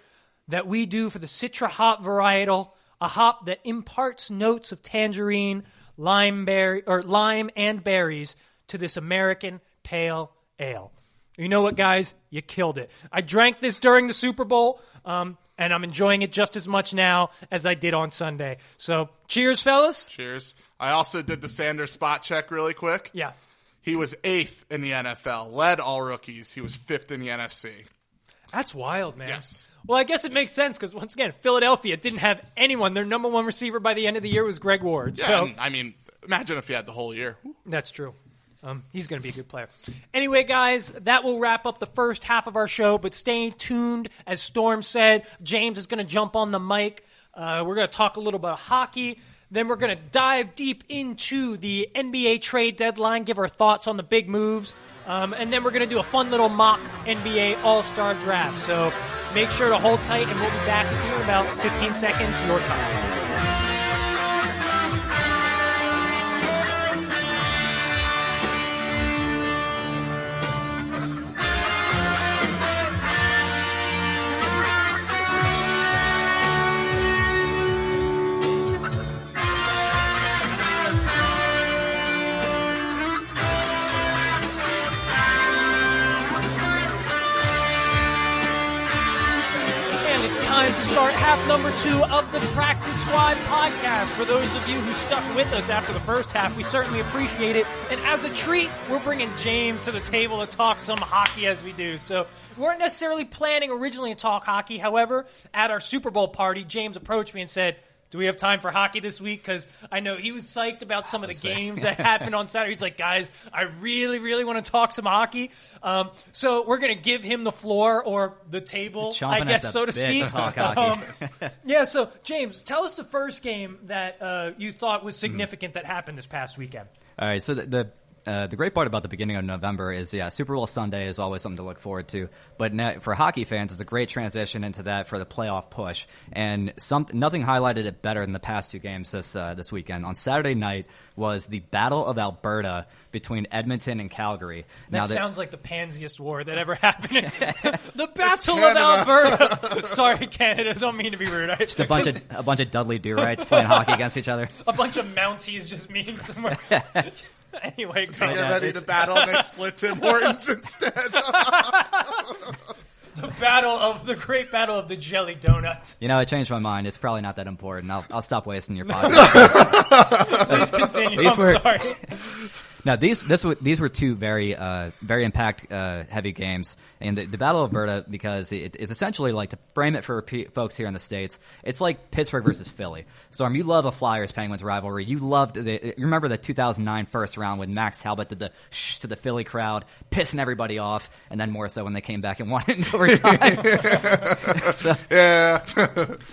that we do for the Citra hop varietal, a hop that imparts notes of tangerine, lime and berries to this American pale ale. You know what, guys? You killed it. I drank this during the Super Bowl, and I'm enjoying it just as much now as I did on Sunday. So, cheers, fellas. Cheers. I also did the Sanders spot check really quick. Yeah. He was 8th in the NFL, led all rookies. He was 5th in the NFC. That's wild, man. Yes. Well, I guess it makes sense because, once again, Philadelphia didn't have anyone. Their number one receiver by the end of the year was Greg Ward. Yeah, So and, I mean, imagine if he had the whole year. that's true. He's going to be a good player. Anyway, guys, that will wrap up the first half of our show, but stay tuned. As Storm said, James is going to jump on the mic. We're going to talk a little bit of hockey. Then we're going to dive deep into the NBA trade deadline, give our thoughts on the big moves. And then we're going to do a fun little mock NBA All-Star draft. So make sure to hold tight, and we'll be back with you in about 15 seconds, your time. Time to start half number 2 of the Practice Squad podcast. For those of you who stuck with us after the first half, we certainly appreciate it. And as a treat, we're bringing James to the table to talk some hockey as we do. So we weren't necessarily planning originally to talk hockey. However, at our Super Bowl party, James approached me and said, do we have time for hockey this week? Because I know he was psyched about some of the games that happened on Saturday. He's like, guys, I really, really want to talk some hockey. So we're going to give him the floor or the table, I guess, so to speak. To talk hockey. Yeah, so James, tell us the first game that you thought was significant that happened this past weekend. All right, so the great part about the beginning of November is, Super Bowl Sunday is always something to look forward to. But now, for hockey fans, it's a great transition into that for the playoff push. And nothing highlighted it better than the past 2 games this weekend. On Saturday night was the Battle of Alberta between Edmonton and Calgary. That sounds like the pansiest war that ever happened. The Battle of Alberta. Sorry, Canada. I don't mean to be rude. Just a bunch of Dudley Do-Rights playing hockey against each other. A bunch of Mounties just meeting somewhere. Anyway, Get ready to battle. They split Tim Hortons instead. The great battle of the jelly donuts. I changed my mind. It's probably not that important. I'll stop wasting your podcast. Please continue. Sorry. Now, these were 2 very impact heavy games, and the Battle of Alberta, because it's essentially, like, to frame it for folks here in the States, it's like Pittsburgh versus Philly. Storm, you love a Flyers-Penguins rivalry. You remember the 2009 first round when Max Talbot did the shh to the Philly crowd, pissing everybody off, and then more so when they came back and won it in overtime. Yeah.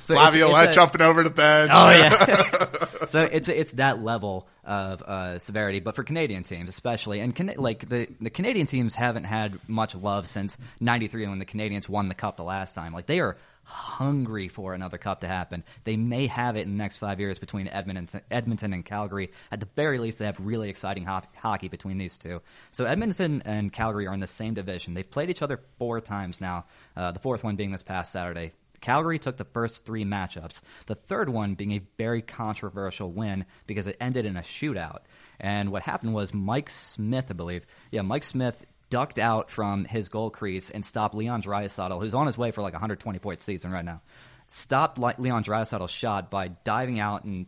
Laviolette jumping over the bench. Oh yeah. So it's that level of severity, but for Canadian teams especially, and the Canadian teams haven't had much love since '93 when the Canadians won the cup the last time. Like, they are hungry for another cup to happen. They may have it in the next 5 years between Edmonton and Calgary. At the very least, they have really exciting hockey between these 2. So Edmonton and Calgary are in the same division. They've played each other 4 times now, the 4th one being this past Saturday. Calgary took the first 3 matchups, the third one being a very controversial win because it ended in a shootout. And what happened was Mike Smith, I believe, Mike Smith ducked out from his goal crease and stopped Leon Draisaitl, who's on his way for like a 120-point season right now. Stopped Leon Draisaitl's shot by diving out and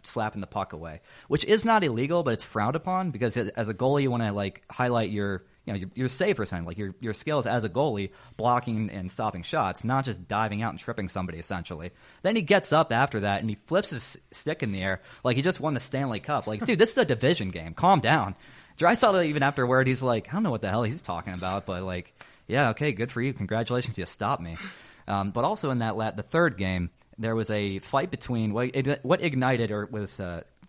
slapping the puck away, which is not illegal, but it's frowned upon because as a goalie, you want to like highlight your save percent, like your skills as a goalie, blocking and stopping shots, not just diving out and tripping somebody essentially. Then he gets up after that and he flips his stick in the air like he just won the Stanley Cup. Like, dude, this is a division game. Calm down. Draisaitl even afterward, he's like, I don't know what the hell he's talking about, but like, yeah, okay, good for you. Congratulations, you stopped me. But also in the third game, there was a fight between what ignited or was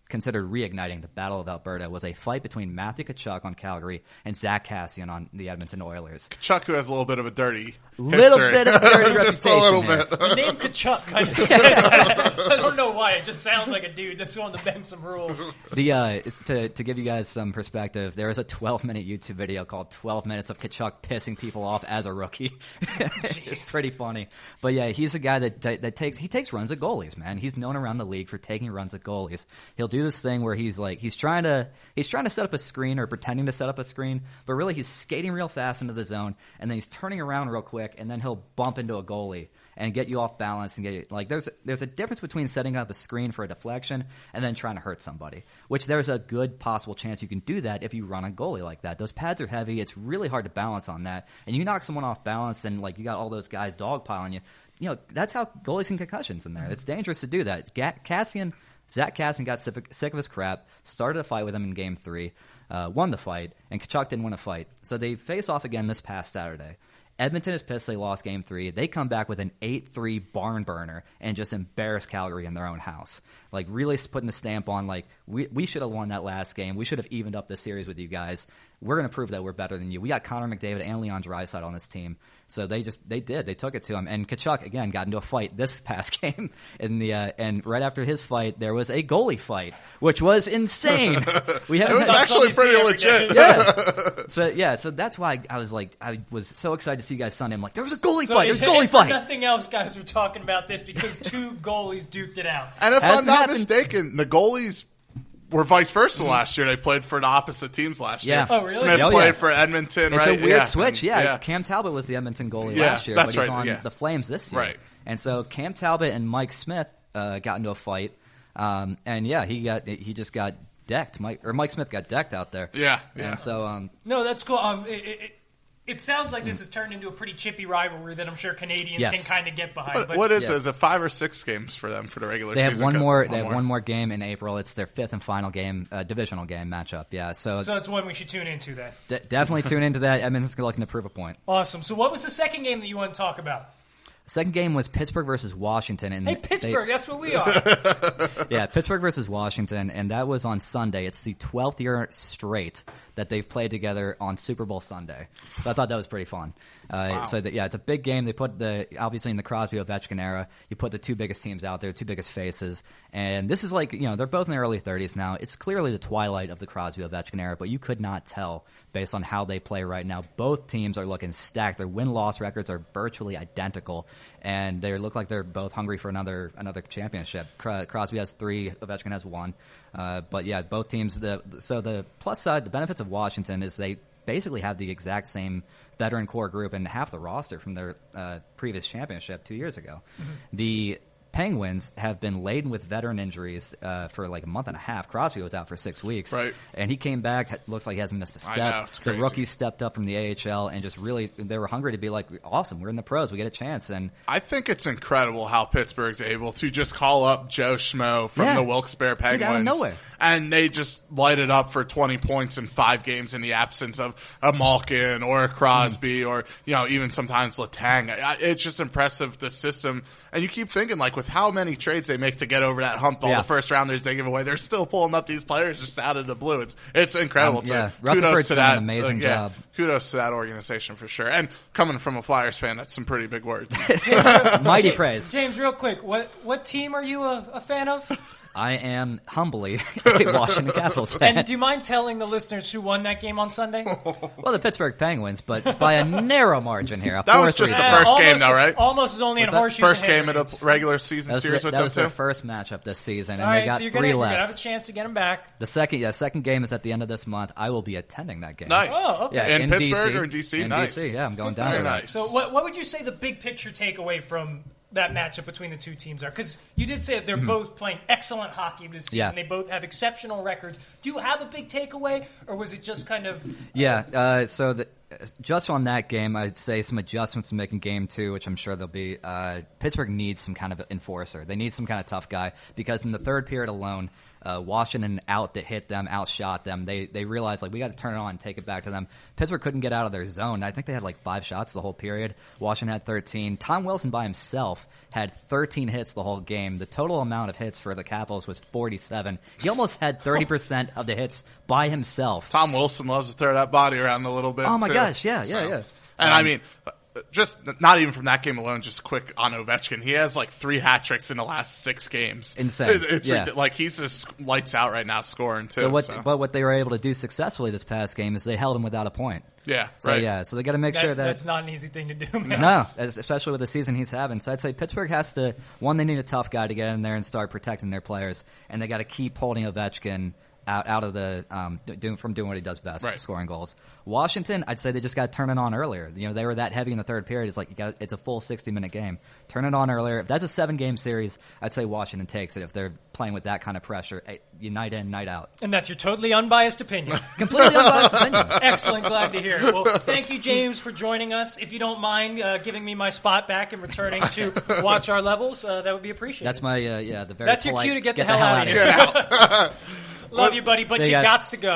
considered reigniting the Battle of Alberta was a fight between Matthew Tkachuk on Calgary and Zach Kassian on the Edmonton Oilers. Tkachuk, who has a little bit of a dirty bit of dirty just reputation. A little here. bit. The name Kachuk kind of says that. I don't know why. It just sounds like a dude that's willing to bend some rules. To give you guys some perspective, there is a 12-minute YouTube video called 12 Minutes of Tkachuk Pissing People Off as a Rookie. It's pretty funny. But yeah, he's a guy that takes runs at goalies, man. He's known around the league for taking runs at goalies. He'll do this thing where he's trying to set up a screen or pretending to set up a screen, but really he's skating real fast into the zone, and then he's turning around real quick, and then he'll bump into a goalie and get you off balance and get you, like, there's a difference between setting up a screen for a deflection and then trying to hurt somebody, which there's a good possible chance you can do that if you run a goalie like that. Those pads are heavy. It's really hard to balance on that. And you knock someone off balance and like you got all those guys dogpiling you. You know, that's how goalies can concussions in there. It's dangerous to do that. Zach Kassian got sick of his crap, started a fight with him in Game 3, won the fight, and Tkachuk didn't win a fight. So they face off again this past Saturday. Edmonton is pissed they lost Game 3. They come back with an 8-3 barn burner and just embarrass Calgary in their own house. Like, really putting the stamp on, like, we should have won that last game. We should have evened up this series with you guys. We're going to prove that we're better than you. We got Connor McDavid and Leon Draisaitl on this team. So they took it to him. And Tkachuk, again, got into a fight this past game. And right after his fight, there was a goalie fight, which was insane. It was actually pretty legit. So that's why I was so excited to see you guys Sunday. I'm like, there was a goalie fight. There was a goalie fight. Nothing else, guys, we're talking about this because 2 goalies duked it out. And if I'm not mistaken, the goalies were vice versa last year. They played for the opposite teams last year. Oh, really? Smith played for Edmonton, it's right? It's a weird switch, Cam Talbot was the Edmonton goalie last year, but he's on the Flames this year. Right. And so Cam Talbot and Mike Smith got into a fight. He just got decked. Mike Smith got decked out there. Yeah. And so no, that's cool. It sounds like this has turned into a pretty chippy rivalry that I'm sure Canadians can kind of get behind. What is it 5 or 6 games for them for the regular season? They have one more game in April. It's their 5th and final game, divisional game matchup. Yeah, so it's one we should tune into then. Definitely tune into that. Edmonton's looking to prove a point. Awesome. So what was the second game that you want to talk about? Second game was Pittsburgh versus Washington. And hey, Pittsburgh, that's what we are. Yeah, Pittsburgh versus Washington, and that was on Sunday. It's the 12th year straight that they've played together on Super Bowl Sunday. So I thought that was pretty fun. Wow. So it's a big game. They put obviously in the Crosby Ovechkin era, you put the 2 biggest teams out there, 2 biggest faces, and this is like, they're both in their early 30s now. It's clearly the twilight of the Crosby Ovechkin era, but you could not tell based on how they play right now. Both teams are looking stacked. Their win-loss records are virtually identical, and they look like they're both hungry for another championship. Crosby has 3, Ovechkin has 1. But yeah, both teams. So the plus side, the benefits of Washington is they basically have the exact same veteran core group and half the roster from their previous championship 2 years ago. Mm-hmm. The Penguins have been laden with veteran injuries for like a month and a half. Crosby was out for 6 weeks, right? And he came back. Looks like he hasn't missed a step. I know, it's crazy. The rookies stepped up from the AHL and just really they were hungry to be like, awesome, we're in the pros, we get a chance. And I think it's incredible how Pittsburgh's able to just call up Joe Schmo from the Wilkes-Barre Penguins, out of nowhere, and they just light it up for 20 points in 5 games in the absence of a Malkin or a Crosby or even sometimes Letang. It's just impressive, the system. And you keep thinking, like, with how many trades they make to get over that hump, all the first rounders they give away, they're still pulling up these players just out of the blue. It's incredible. Rutherford's done an amazing job. Kudos to that organization for sure. And coming from a Flyers fan, that's some pretty big words. Mighty praise. James, real quick, what team are you a fan of? I am humbly a Washington Capitals fan. And do you mind telling the listeners who won that game on Sunday? Well, the Pittsburgh Penguins, but by a narrow margin here. That was just the first game, though, right? Almost is only in horseshoes. First game in a regular season series with them, That was their too? first matchup this season, and All right, they got so you're 3 gonna left. have a chance to get them back. The second game is at the end of this month. I will be attending that game. Nice. Oh, okay. Yeah, In Pittsburgh or in DC? In Nice. DC, yeah, I'm going down Very there. nice. So what would you say the big picture takeaway from that matchup between the two teams are? Because you did say that they're both playing excellent hockey this season. Yeah. They both have exceptional records. Do you have a big takeaway, or was it just kind of... Yeah, just on that game, I'd say some adjustments to make in game 2, which I'm sure there'll be. Pittsburgh needs some kind of enforcer. They need some kind of tough guy, because in the third period alone, Washington outshot them. They realized, like, we got to turn it on and take it back to them. Pittsburgh couldn't get out of their zone. I think they had like 5 shots the whole period. Washington had 13. Tom Wilson by himself had 13 hits the whole game. The total amount of hits for the Capitals was 47. He almost had 30% of the hits by himself. Tom Wilson loves to throw that body around a little bit. Oh my too. gosh, yeah. And I mean, just not even from that game alone, just quick on Ovechkin. He has like 3 hat tricks in the last 6 games. Insane. It's yeah. like he's just lights out right now scoring too. But what they were able to do successfully this past game is they held him without a point. Yeah, So right. so they got to make sure that That's not an easy thing to do, man. no, especially with the season he's having. So I'd say Pittsburgh has to, one, they need a tough guy to get in there and start protecting their players, and they got to keep holding Ovechkin out of the doing what he does best, Right. scoring goals. Washington, I'd say they just got to turn it on earlier. They were that heavy in the third period. It's like it's a full 60-minute game. Turn it on earlier. If that's a 7-game series, I'd say Washington takes it if they're playing with that kind of pressure, night in, night out. And that's your totally unbiased opinion. Completely unbiased opinion. Excellent. Glad to hear it. Well, thank you, James, for joining us. If you don't mind giving me my spot back and returning to watch our levels, that would be appreciated. That's my the very. That's your polite, cue to get the hell out of here. Get out. Love you, buddy, but See you you guys. gots to go.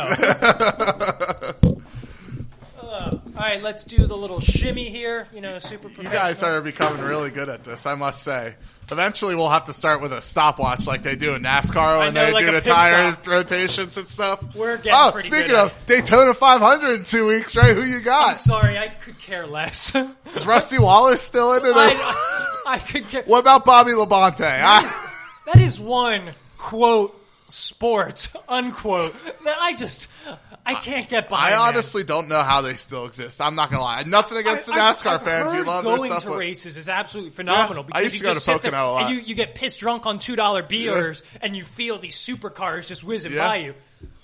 All right, let's do the little shimmy here. Super You professional. guys are becoming really good at this, I must say. Eventually, we'll have to start with a stopwatch like they do in NASCAR when know, they like do a the pit tire stop. rotations and stuff. We're getting pretty speaking good at of Daytona 500 in 2 weeks, right? Who you I'm got? sorry, I could care less. Is Rusty Wallace still in it? I could care. What about Bobby Labonte? That is one quote sport unquote that I can't get behind. I man. honestly don't know how they still exist. I'm not gonna lie. Nothing against the NASCAR I've fans. heard You love their going stuff. to but races is absolutely phenomenal Yeah, I because used you to go just to sit there Pocono a lot. and you get pissed drunk on $2 beers and you feel these supercars just whizzing Yeah. by you.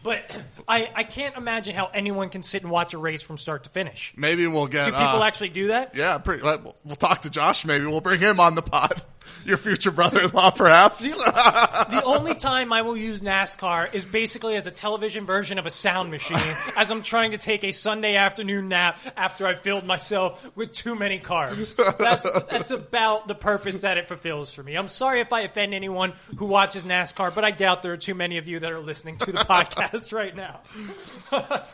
But I can't imagine how anyone can sit and watch a race from start to finish. Maybe we'll get. Do people actually do that? Yeah, we'll talk to Josh. Maybe we'll bring him on the pod. Your future brother-in-law, perhaps. The only time I will use NASCAR is basically as a television version of a sound machine as I'm trying to take a Sunday afternoon nap after I filled myself with too many carbs. That's about the purpose that it fulfills for me. I'm sorry if I offend anyone who watches NASCAR, but I doubt there are too many of you that are listening to the podcast right now.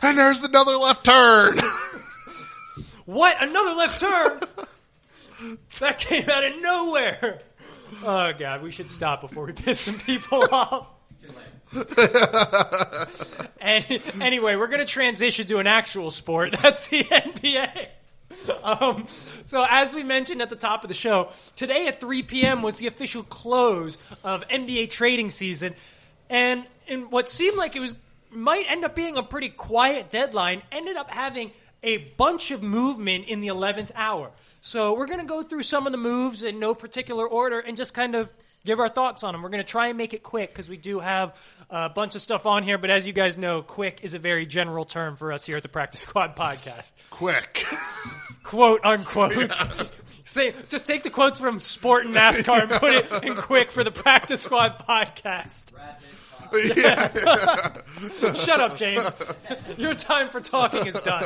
And there's another left turn. What? Another left turn? That came out of nowhere. Oh, God, we should stop before we piss some people off. Anyway, we're going to transition to an actual sport. That's the NBA. So as we mentioned at the top of the show, today at 3 p.m. was the official close of NBA trading season. And in what seemed like might end up being a pretty quiet deadline, ended up having a bunch of movement in the 11th hour. So we're going to go through some of the moves in no particular order and just kind of give our thoughts on them. We're going to try and make it quick because we do have a bunch of stuff on here. But as you guys know, quick is a very general term for us here at the Practice Squad podcast. Quick. Quote, unquote. Just take the quotes from Sport and NASCAR and put it in quick for the Practice Squad podcast. Yeah. Shut up, James. Your time for talking is done.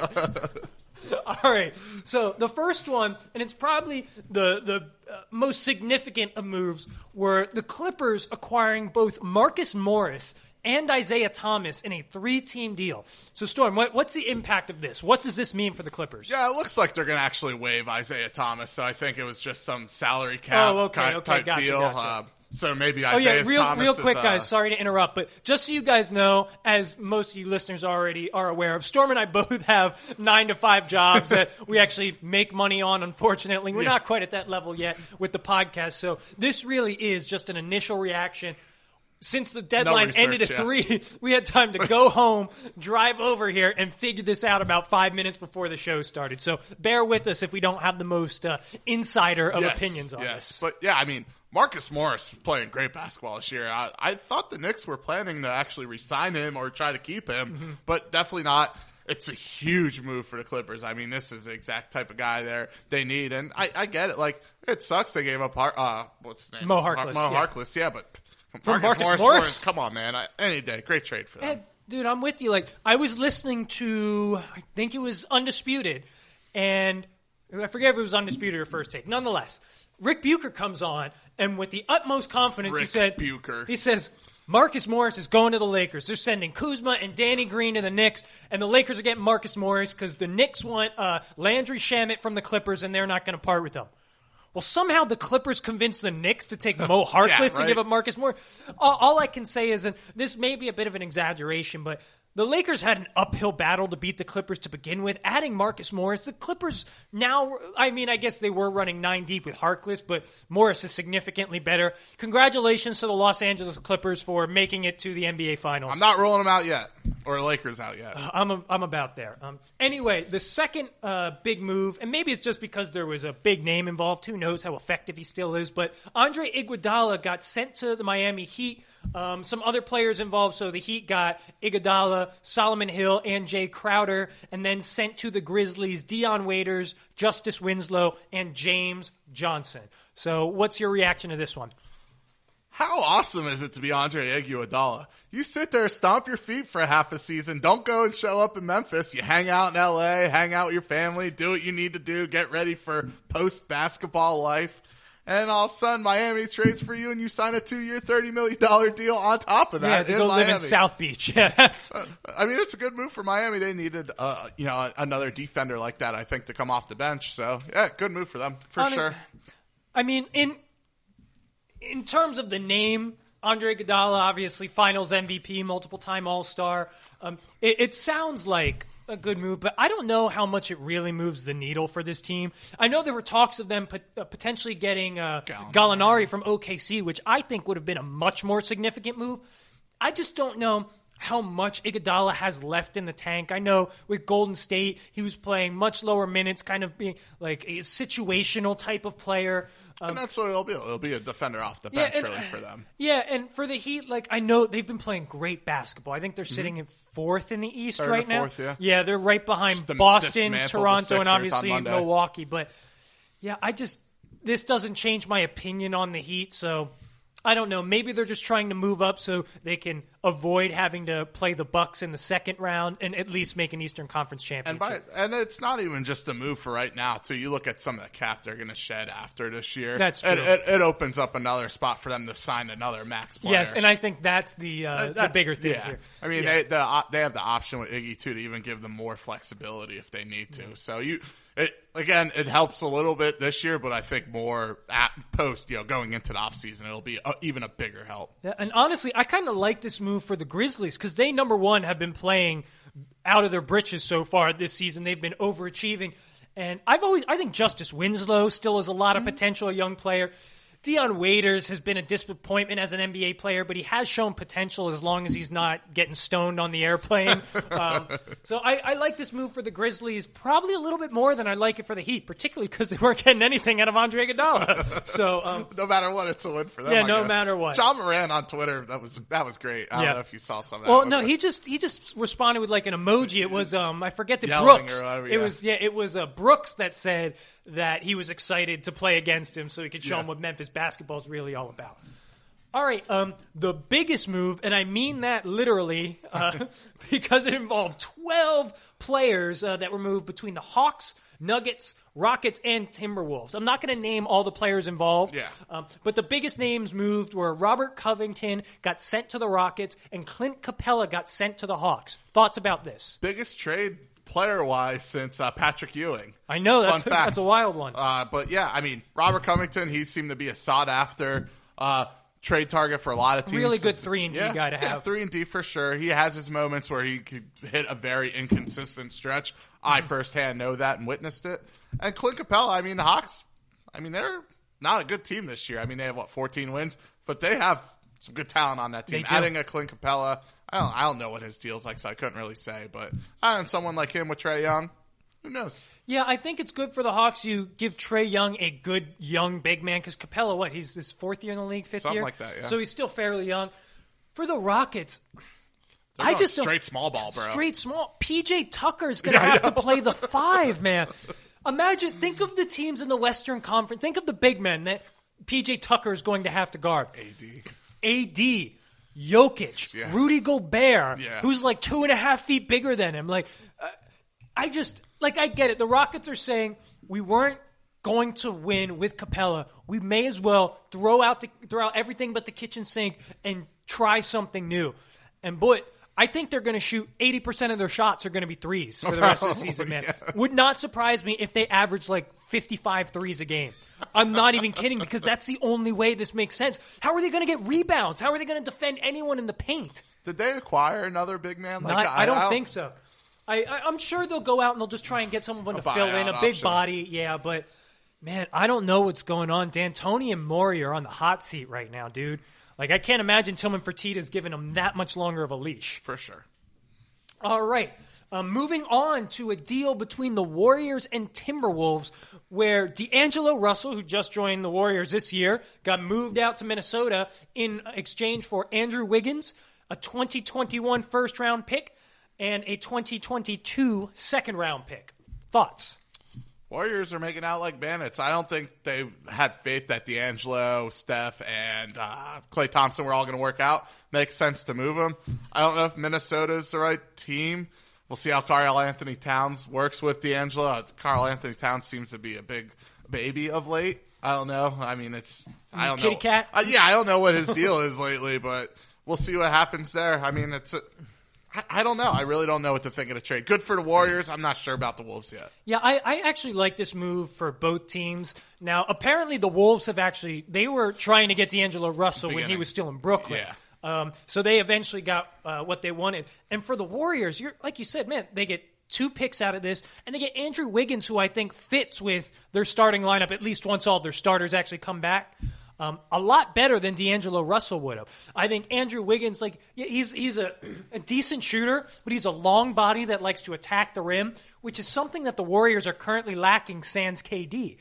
All right. So the first one, and it's probably the most significant of moves, were the Clippers acquiring both Marcus Morris and Isaiah Thomas in a 3-team deal. So, Storm, what's the impact of this? What does this mean for the Clippers? Yeah, it looks like they're going to actually waive Isaiah Thomas, so I think it was just some salary cap type Gotcha, deal. Gotcha. So maybe Isaiah Thomas real quick, is, guys. Sorry to interrupt, but just so you guys know, as most of you listeners already are aware of, Storm and I both have 9-to-5 jobs that we actually make money on. Unfortunately, we're not quite at that level yet with the podcast. So this really is just an initial reaction. since the deadline research, ended at 3, we had time to go home, drive over here, and figure this out about 5 minutes before the show started. So bear with us if we don't have the most insider of opinions on this. But yeah, I mean, Marcus Morris playing great basketball this year. I thought the Knicks were planning to actually re-sign him or try to keep him, but definitely not. It's a huge move for the Clippers. I mean, this is the exact type of guy they need, and I get it. Like, it sucks they gave up what's his name? Mo Harkless. Harkless, yeah, but For Marcus Morris? Come on, man. Any day. Great trade for them. And, dude, I'm with you. Like, I was listening to, I think it was Undisputed, and I forget if it was Undisputed or First Take. Nonetheless, Rick Bucher comes on, and with the utmost confidence, he says, Marcus Morris is going to the Lakers. They're sending Kuzma and Danny Green to the Knicks, and the Lakers are getting Marcus Morris because the Knicks want Landry Shamet from the Clippers, and they're not going to part with him. Well, somehow the Clippers convinced the Knicks to take Mo Harkless and give up Marcus Morris. All I can say is, and this may be a bit of an exaggeration, but the Lakers had an uphill battle to beat the Clippers to begin with. Adding Marcus Morris, the Clippers now, I mean, I guess they were running 9 deep with Harkless, but Morris is significantly better. Congratulations to the Los Angeles Clippers for making it to the NBA Finals. I'm not rolling them out yet, or the Lakers out yet. I'm about there. Anyway, the second big move, and maybe it's just because there was a big name involved. Who knows how effective he still is, but Andre Iguodala got sent to the Miami Heat. Some other players involved, so the Heat got Iguodala, Solomon Hill, and Jay Crowder, and then sent to the Grizzlies Dion Waiters, Justice Winslow, and James Johnson. So what's your reaction to this one? How awesome is it to be Andre Iguodala? You sit there, stomp your feet for half a season. Don't go and show up in Memphis. You hang out in L.A., hang out with your family, do what you need to do, get ready for post-basketball life. And all of a sudden, Miami trades for you, and you sign a 2-year, $30 million deal on top of that. Yeah, to go live in South Beach. Yeah, that's. I mean, it's a good move for Miami. They needed, another defender like that, I think, to come off the bench. So, yeah, good move for them for sure. I mean, in terms of the name, Andre Iguodala, obviously, Finals MVP, multiple-time All-Star. It sounds like a good move, but I don't know how much it really moves the needle for this team. I know there were talks of them potentially getting Gallinari from OKC, which I think would have been a much more significant move. I just don't know how much Iguodala has left in the tank. I know with Golden State, he was playing much lower minutes, kind of being like a situational type of player. And that's what it'll be. It'll be a defender off the bench, really, for them. Yeah, and for the Heat, like, I know they've been playing great basketball. I think they're sitting in 4th in the East right now. Yeah, they're right behind Boston, Toronto, and obviously Milwaukee. But, yeah, this doesn't change my opinion on the Heat, so I don't know. Maybe they're just trying to move up so they can avoid having to play the Bucks in the second round and at least make an Eastern Conference championship. And it's not even just a move for right now, too. You look at some of the cap they're going to shed after this year. That's true. It opens up another spot for them to sign another max player. Yes, and I think that's the bigger thing here. I mean, they have the option with Iggy, too, to even give them more flexibility if they need to. So it helps a little bit this year, but I think more at post, going into the offseason, it'll be even a bigger help. Yeah, and honestly, I kind of like this move for the Grizzlies because they, number one, have been playing out of their britches so far this season. They've been overachieving. And I think Justice Winslow still has a lot of potential, a young player. Dion Waiters has been a disappointment as an NBA player, but he has shown potential as long as he's not getting stoned on the airplane. So I like this move for the Grizzlies probably a little bit more than I like it for the Heat, particularly because they weren't getting anything out of Andre Iguodala. So no matter what, it's a win for them. Yeah, no matter what. John Moran on Twitter, that was great. I don't know if you saw some of that. Well, no, he just responded with like an emoji. It was I forget the Yelling Brooks. Or whatever, It was Brooks that said that he was excited to play against him so he could show him what Memphis basketball is really all about. All right, the biggest move, and I mean that literally, because it involved 12 players that were moved between the Hawks, Nuggets, Rockets, and Timberwolves. I'm not going to name all the players involved, but the biggest names moved were Robert Covington got sent to the Rockets, and Clint Capella got sent to the Hawks. Thoughts about this? Biggest trade player-wise since Patrick Ewing. I know, that's a wild one. But yeah, I mean, Robert Covington, he seemed to be a sought-after trade target for a lot of teams. Really good 3-and-D guy to have. 3-and-D for sure. He has his moments where he could hit a very inconsistent stretch. I firsthand know that and witnessed it. And Clint Capella, I mean, the Hawks, they're not a good team this year. I mean, they have, 14 wins? But they have some good talent on that team. They do. Adding a Clint Capella, I don't know what his deal's like, so I couldn't really say. But adding someone like him with Trae Young, who knows? Yeah, I think it's good for the Hawks. You give Trae Young a good young big man because Capella, he's his 4th year in the league, 5th Something year? like that, yeah. So he's still fairly young. For the Rockets, They're I going just don't- straight small ball, bro. straight small. PJ Tucker's going to have to play the 5, man. Imagine, think of the teams in the Western Conference. Think of the big men that PJ Tucker is going to have to guard. AD, Jokic, Yeah. Rudy Gobert, Yeah. who's like 2.5 feet bigger than him. Like, I get it. The Rockets are saying we weren't going to win with Capella. We may as well throw out everything but the kitchen sink and try something new. And boy, I think they're going to shoot 80% of their shots are going to be threes for the rest of the season, man. Yeah. Would not surprise me if they average like 55 threes a game. I'm not even kidding because that's the only way this makes sense. How are they going to get rebounds? How are they going to defend anyone in the paint? Did they acquire another big man? Like I don't think so. I'm sure they'll go out and they'll just try and get someone to fill in, a big option. body. Yeah, but man, I don't know what's going on. D'Antoni and Morey are on the hot seat right now, dude. Like, I can't imagine Tillman Fertitta's giving them that much longer of a leash. For sure. All right. Moving on to a deal between the Warriors and Timberwolves where D'Angelo Russell, who just joined the Warriors this year, got moved out to Minnesota in exchange for Andrew Wiggins, a 2021 first-round pick, and a 2022 second-round pick. Thoughts? Warriors are making out like bandits. I don't think they had faith that D'Angelo, Steph, and Klay Thompson were all going to work out. Makes sense to move them. I don't know if Minnesota's the right team. We'll see how Karl Anthony Towns works with D'Angelo. Karl Anthony Towns seems to be a big baby of late. I don't know. I mean, I don't know. Kitty cat? Yeah, I don't know what his deal is lately, but we'll see what happens there. I mean, I don't know. I really don't know what to think of the trade. Good for the Warriors. I'm not sure about the Wolves yet. Yeah, I actually like this move for both teams. Now, apparently the Wolves they were trying to get D'Angelo Russell when he was still in Brooklyn. Yeah. So they eventually got what they wanted. And for the Warriors, like you said, man, they get 2 picks out of this, and they get Andrew Wiggins, who I think fits with their starting lineup at least once all their starters actually come back. A lot better than D'Angelo Russell would have. I think Andrew Wiggins, he's a decent shooter, but he's a long body that likes to attack the rim, which is something that the Warriors are currently lacking sans KD.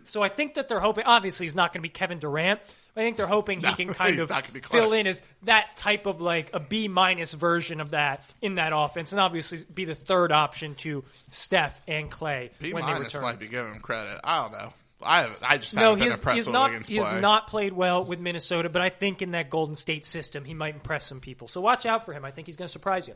So I think that they're hoping, obviously he's not going to be Kevin Durant, but I think they're hoping he can kind of fill in as that type of like a B- version of that in that offense, and obviously be the third option to Steph and Klay when they return. Might be giving him credit. I don't know. I just haven't been impressed with Wiggins' play. He has not played well with Minnesota, but I think in that Golden State system, he might impress some people. So watch out for him. I think he's going to surprise you.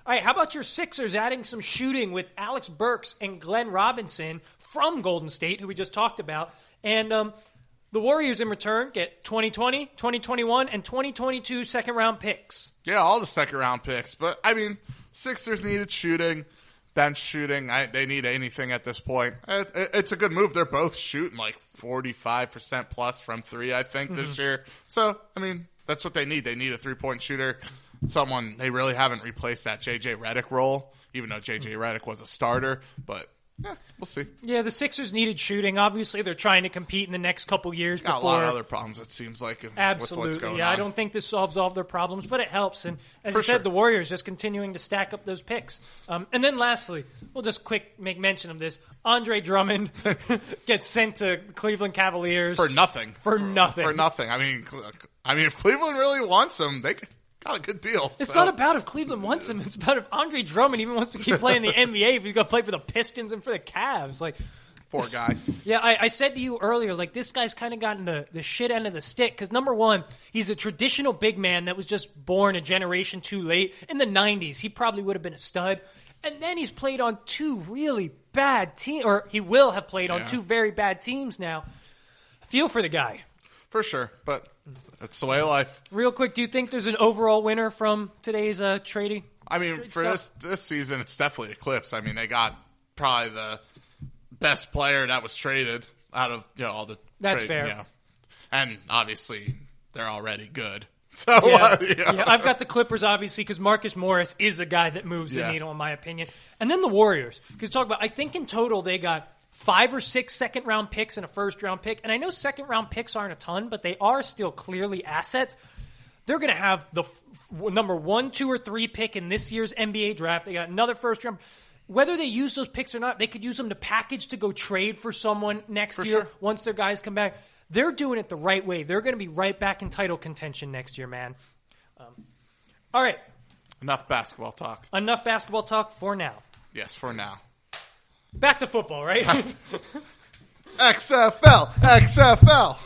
All right, how about your Sixers adding some shooting with Alex Burks and Glenn Robinson from Golden State, who we just talked about. And the Warriors in return get 2020, 2021, and 2022 second-round picks. Yeah, all the second-round picks. But, I mean, Sixers needed shooting. Bench shooting, they need anything at this point. It's a good move. They're both shooting like 45% plus from 3, I think, this year. So, I mean, that's what they need. They need a 3-point shooter. They really haven't replaced that J.J. Redick role, even though J.J. Redick was a starter. But, yeah, we'll see. Yeah, the Sixers needed shooting. Obviously, they're trying to compete in the next couple years. Got a lot of other problems, it seems like, Absolutely. with what's going on. I don't think this solves all of their problems, but it helps. And as you said, sure. the Warriors just continuing to stack up those picks. And then lastly, we'll just make mention of this. Andre Drummond gets sent to Cleveland Cavaliers. For nothing. For nothing. For nothing. I mean, if Cleveland really wants him, they got a good deal. It's not about if Cleveland wants him. It's about if Andre Drummond even wants to keep playing the NBA, if he's going to play for the Pistons and for the Cavs. Like, poor guy. Yeah, I said to you earlier, like, this guy's kind of gotten the shit end of the stick. Because, number one, he's a traditional big man that was just born a generation too late. In the 90s, he probably would have been a stud. And then he's played on 2 really bad teams, or he will have played on 2 very bad teams now. I feel for the guy. For sure, but that's the way of life. Real quick, do you think there's an overall winner from today's trading? I mean, for this season, it's definitely Eclipse. I mean, they got probably the best player that was traded out of all the That's trade, fair. And obviously, they're already good. So yeah, I've got the Clippers, obviously, because Marcus Morris is a guy that moves the needle, in my opinion. And then the Warriors. Because I think in total they got 5 or 6 second-round picks and a first-round pick. And I know second-round picks aren't a ton, but they are still clearly assets. They're going to have the number 1, 2, or 3 pick in this year's NBA draft. They got another first-round. Whether they use those picks or not, they could use them to package to go trade for someone next year once their guys come back. They're doing it the right way. They're going to be right back in title contention next year, man. All right. Enough basketball talk. Enough basketball talk for now. Yes, for now. Back to football, right? XFL.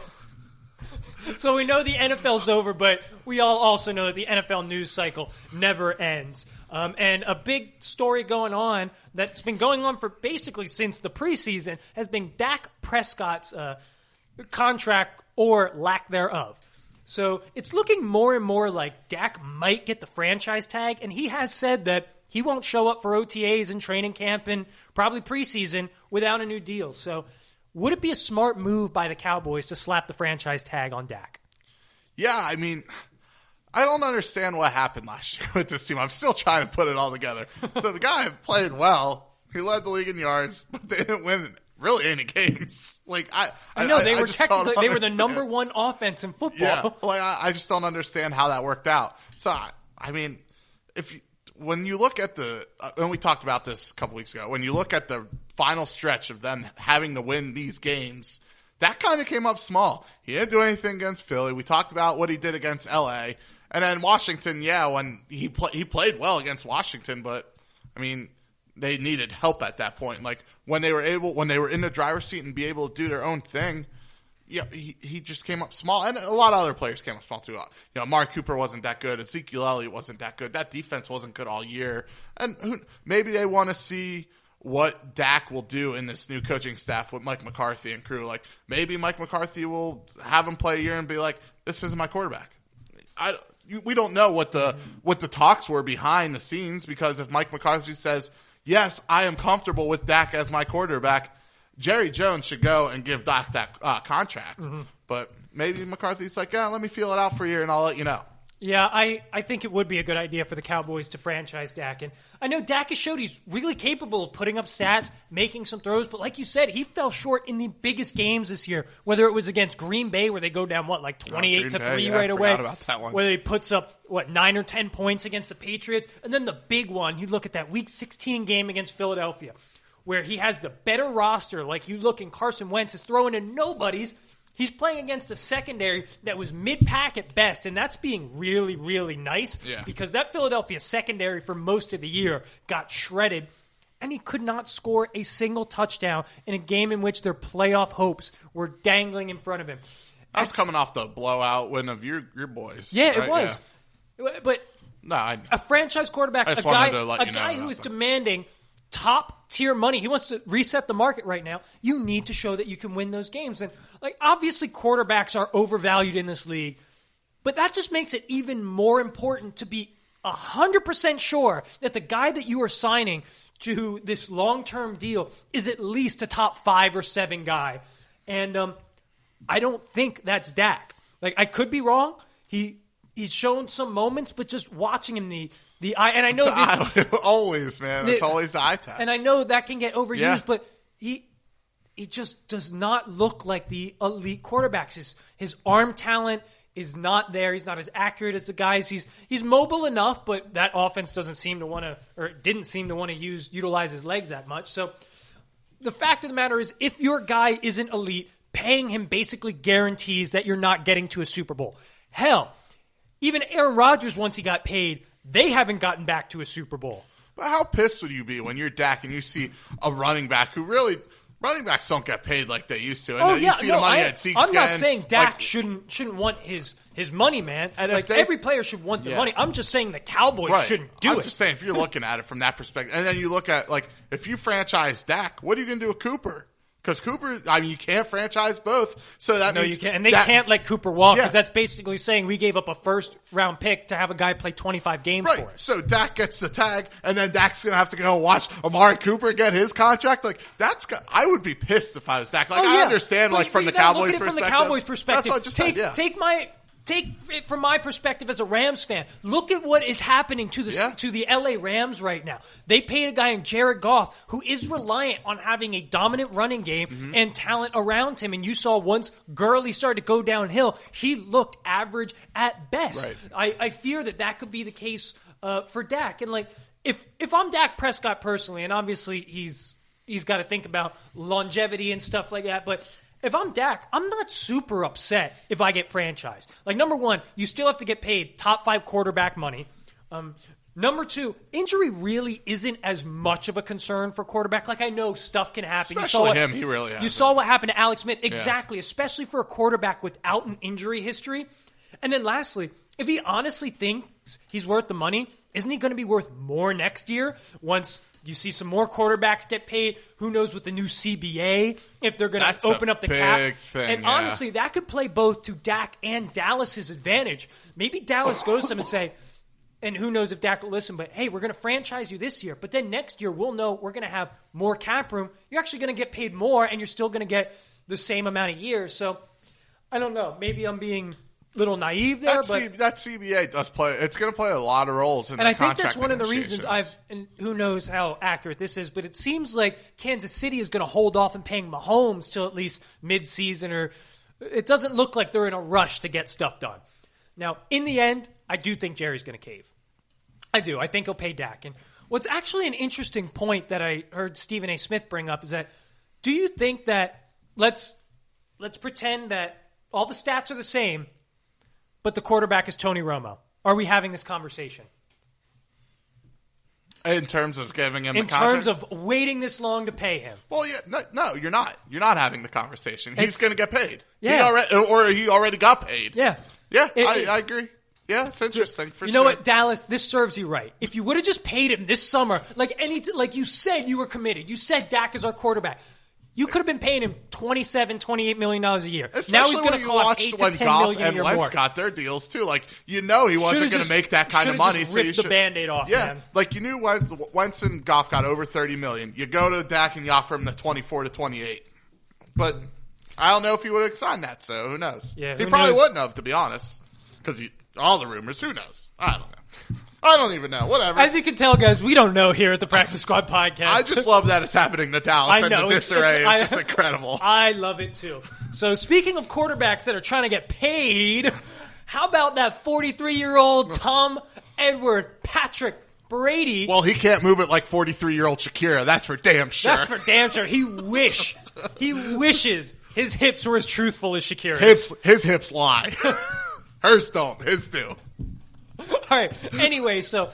So we know the NFL's over, but we all also know that the NFL news cycle never ends. And a big story going on that's been going on for basically since the preseason has been Dak Prescott's contract or lack thereof. So it's looking more and more like Dak might get the franchise tag, and he has said that he won't show up for OTAs and training camp and probably preseason without a new deal. So would it be a smart move by the Cowboys to slap the franchise tag on Dak? Yeah, I mean, I don't understand what happened last year with this team. I'm still trying to put it all together. So the guy played well. He led the league in yards, but they didn't win really any games. Like I know they were just technically they were the understand. number 1 offense in football. Yeah, like I just don't understand how that worked out. So I mean, when you look at and we talked about this a couple weeks ago, when you look at the final stretch of them having to win these games, that kind of came up small. He didn't do anything against Philly. We talked about what he did against LA, and then Washington. Yeah, when he played well against Washington, but I mean, they needed help at that point. Like when they were in the driver's seat and be able to do their own thing. Yeah, he just came up small, and a lot of other players came up small too. Amari Cooper wasn't that good. Ezekiel Elliott wasn't that good. That defense wasn't good all year. And maybe they want to see what Dak will do in this new coaching staff with Mike McCarthy and crew. Like maybe Mike McCarthy will have him play a year and be like, "This isn't my quarterback." We don't know what the talks were behind the scenes, because if Mike McCarthy says, "Yes, I am comfortable with Dak as my quarterback," Jerry Jones should go and give Dak that contract. Mm-hmm. But maybe McCarthy's like, let me feel it out for a year and I'll let you know. Yeah, I think it would be a good idea for the Cowboys to franchise Dak. And I know Dak has showed he's really capable of putting up stats, making some throws, but like you said, he fell short in the biggest games this year, whether it was against Green Bay where they go down, 28-3 right away, about that one. where he puts up, 9 or 10 points against the Patriots, and then the big one, you look at that Week 16 game against Philadelphia, where he has the better roster. Like you look, and Carson Wentz is throwing in nobodies. He's playing against a secondary that was mid-pack at best, and that's being really, really nice because that Philadelphia secondary for most of the year got shredded, and he could not score a single touchdown in a game in which their playoff hopes were dangling in front of him. I was coming off the blowout win of your boys. Yeah, right? It was. Yeah. But a franchise quarterback, a guy who is demanding top-tier money. He wants to reset the market right now. You need to show that you can win those games. And obviously quarterbacks are overvalued in this league, but that just makes it even more important to be 100% sure that the guy that you are signing to this long-term deal is at least a top 5 or 7 guy. And I don't think that's Dak. I could be wrong. He's shown some moments, but just watching him the eye, and I know this always, man. It's always the eye test, and I know that can get overused, but he just does not look like the elite quarterbacks. His arm talent is not there. He's not as accurate as the guys. He's mobile enough, but that offense didn't seem to want to utilize his legs that much. So the fact of the matter is, if your guy isn't elite, paying him basically guarantees that you're not getting to a Super Bowl. Hell, even Aaron Rodgers, once he got paid, they haven't gotten back to a Super Bowl. But how pissed would you be when you're Dak and you see a running back who really – running backs don't get paid like they used to. And you see the money at Zeke's I'm not saying Dak shouldn't want his money, man. And every player should want the money. I'm just saying the Cowboys shouldn't do it. I'm just saying if you're looking at it from that perspective. And then you look at, if you franchise Dak, what are you going to do with Cooper? Because Cooper, you can't franchise both. So that means you can't. And they can't let Cooper walk because that's basically saying we gave up a first-round pick to have a guy play 25 games for us. So Dak gets the tag, and then Dak's going to have to go watch Amari Cooper get his contract. I would be pissed if I was Dak. I understand, from the Cowboys' perspective. From the Cowboys' perspective. That's what I just said, take my take it from my perspective as a Rams fan. Look at what is happening to the LA Rams right now. They paid a guy in Jared Goff who is reliant on having a dominant running game and talent around him. And you saw once Gurley started to go downhill, he looked average at best. Right. I fear that could be the case for Dak. And like, if I'm Dak Prescott personally, and obviously he's got to think about longevity and stuff like that, but if I'm Dak, I'm not super upset if I get franchised. Like, number one, you still have to get paid top 5 quarterback money. Number two, injury really isn't as much of a concern for quarterback. Like, I know stuff can happen. Especially him, he really has. You saw what happened to Alex Smith. Exactly, especially for a quarterback without an injury history. And then lastly, if he honestly thinks he's worth the money, isn't he going to be worth more next year once you see some more quarterbacks get paid? Who knows with the new CBA, if they're going to open up the cap. Thing, and honestly, that could play both to Dak and Dallas's advantage. Maybe Dallas goes to them and say, and who knows if Dak will listen, but hey, we're going to franchise you this year. But then next year, we'll know we're going to have more cap room. You're actually going to get paid more, and you're still going to get the same amount of years. So I don't know. Maybe I'm being little naive there, but that CBA does play. It's going to play a lot of roles in the contract. And I think that's one of the reasons and who knows how accurate this is, but it seems like Kansas City is going to hold off in paying Mahomes till at least mid-season, or it doesn't look like they're in a rush to get stuff done. Now, in the end, I do think Jerry's going to cave. I do. I think he'll pay Dak. And what's actually an interesting point that I heard Stephen A. Smith bring up is that, do you think that let's pretend that all the stats are the same, but the quarterback is Tony Romo? Are we having this conversation? In terms of giving him in the contract? terms of waiting this long to pay him? Well, yeah, no, you're not. You're not having the conversation. He's going to get paid. Yeah. He already got paid. Yeah. Yeah, I agree. Yeah, it's interesting. For you know what, Dallas? This serves you right. If you would have just paid him this summer, like you said, you were committed. You said Dak is our quarterback. You could have been paying him $27, $28 million a year. Especially now he's going to cost $8 to $10 million a year more. And Wentz more. got their deals too. Like, you know, he wasn't going to make that kind of money. Just ripped the Band-Aid off. Yeah, man. like you knew Wentz and Goff got over $30 million. You go to Dak and you offer him the 24 to 28. But I don't know if he would have signed that. So who knows? Yeah, he probably wouldn't have, to be honest, because all the rumors. Who knows? I don't know. I don't even know. Whatever. As you can tell, guys, we don't know here at the Practice Squad podcast. I just love that it's happening to Dallas. I know. And the disarray is just incredible. I love it, too. So speaking of quarterbacks that are trying to get paid, how about that 43-year-old Tom Edward Patrick Brady? Well, he can't move it like 43-year-old Shakira. That's for damn sure. That's for damn sure. He wishes his hips were as truthful as Shakira's. His hips lie. Hers don't. His do. All right. Anyway, so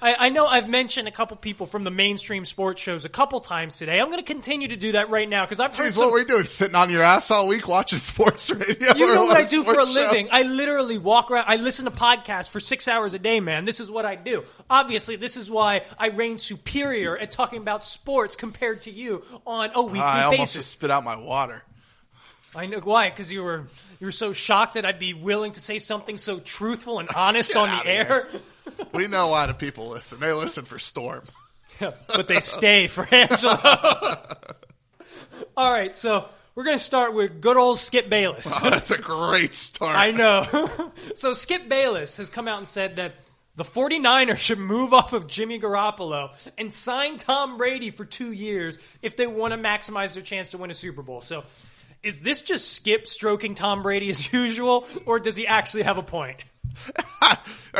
I know I've mentioned a couple people from the mainstream sports shows a couple times today. I'm going to continue to do that right now because I've heard what were you doing? Sitting on your ass all week watching sports radio? You know what I do for a living? Shows? I literally walk around. I listen to podcasts for 6 hours a day, man. This is what I do. Obviously, this is why I reign superior at talking about sports compared to you on a weekly I almost basis. just spit out my water. I know why, because you were so shocked that I'd be willing to say something so truthful and honest on the air. We know why the people listen. They listen for Storm. But they stay for Angelo. All right, so we're going to start with good old Skip Bayless. Oh, that's a great start. I know. So Skip Bayless has come out and said that the 49ers should move off of Jimmy Garoppolo and sign Tom Brady for 2 years if they want to maximize their chance to win a Super Bowl. So is this just Skip stroking Tom Brady as usual, or does he actually have a point?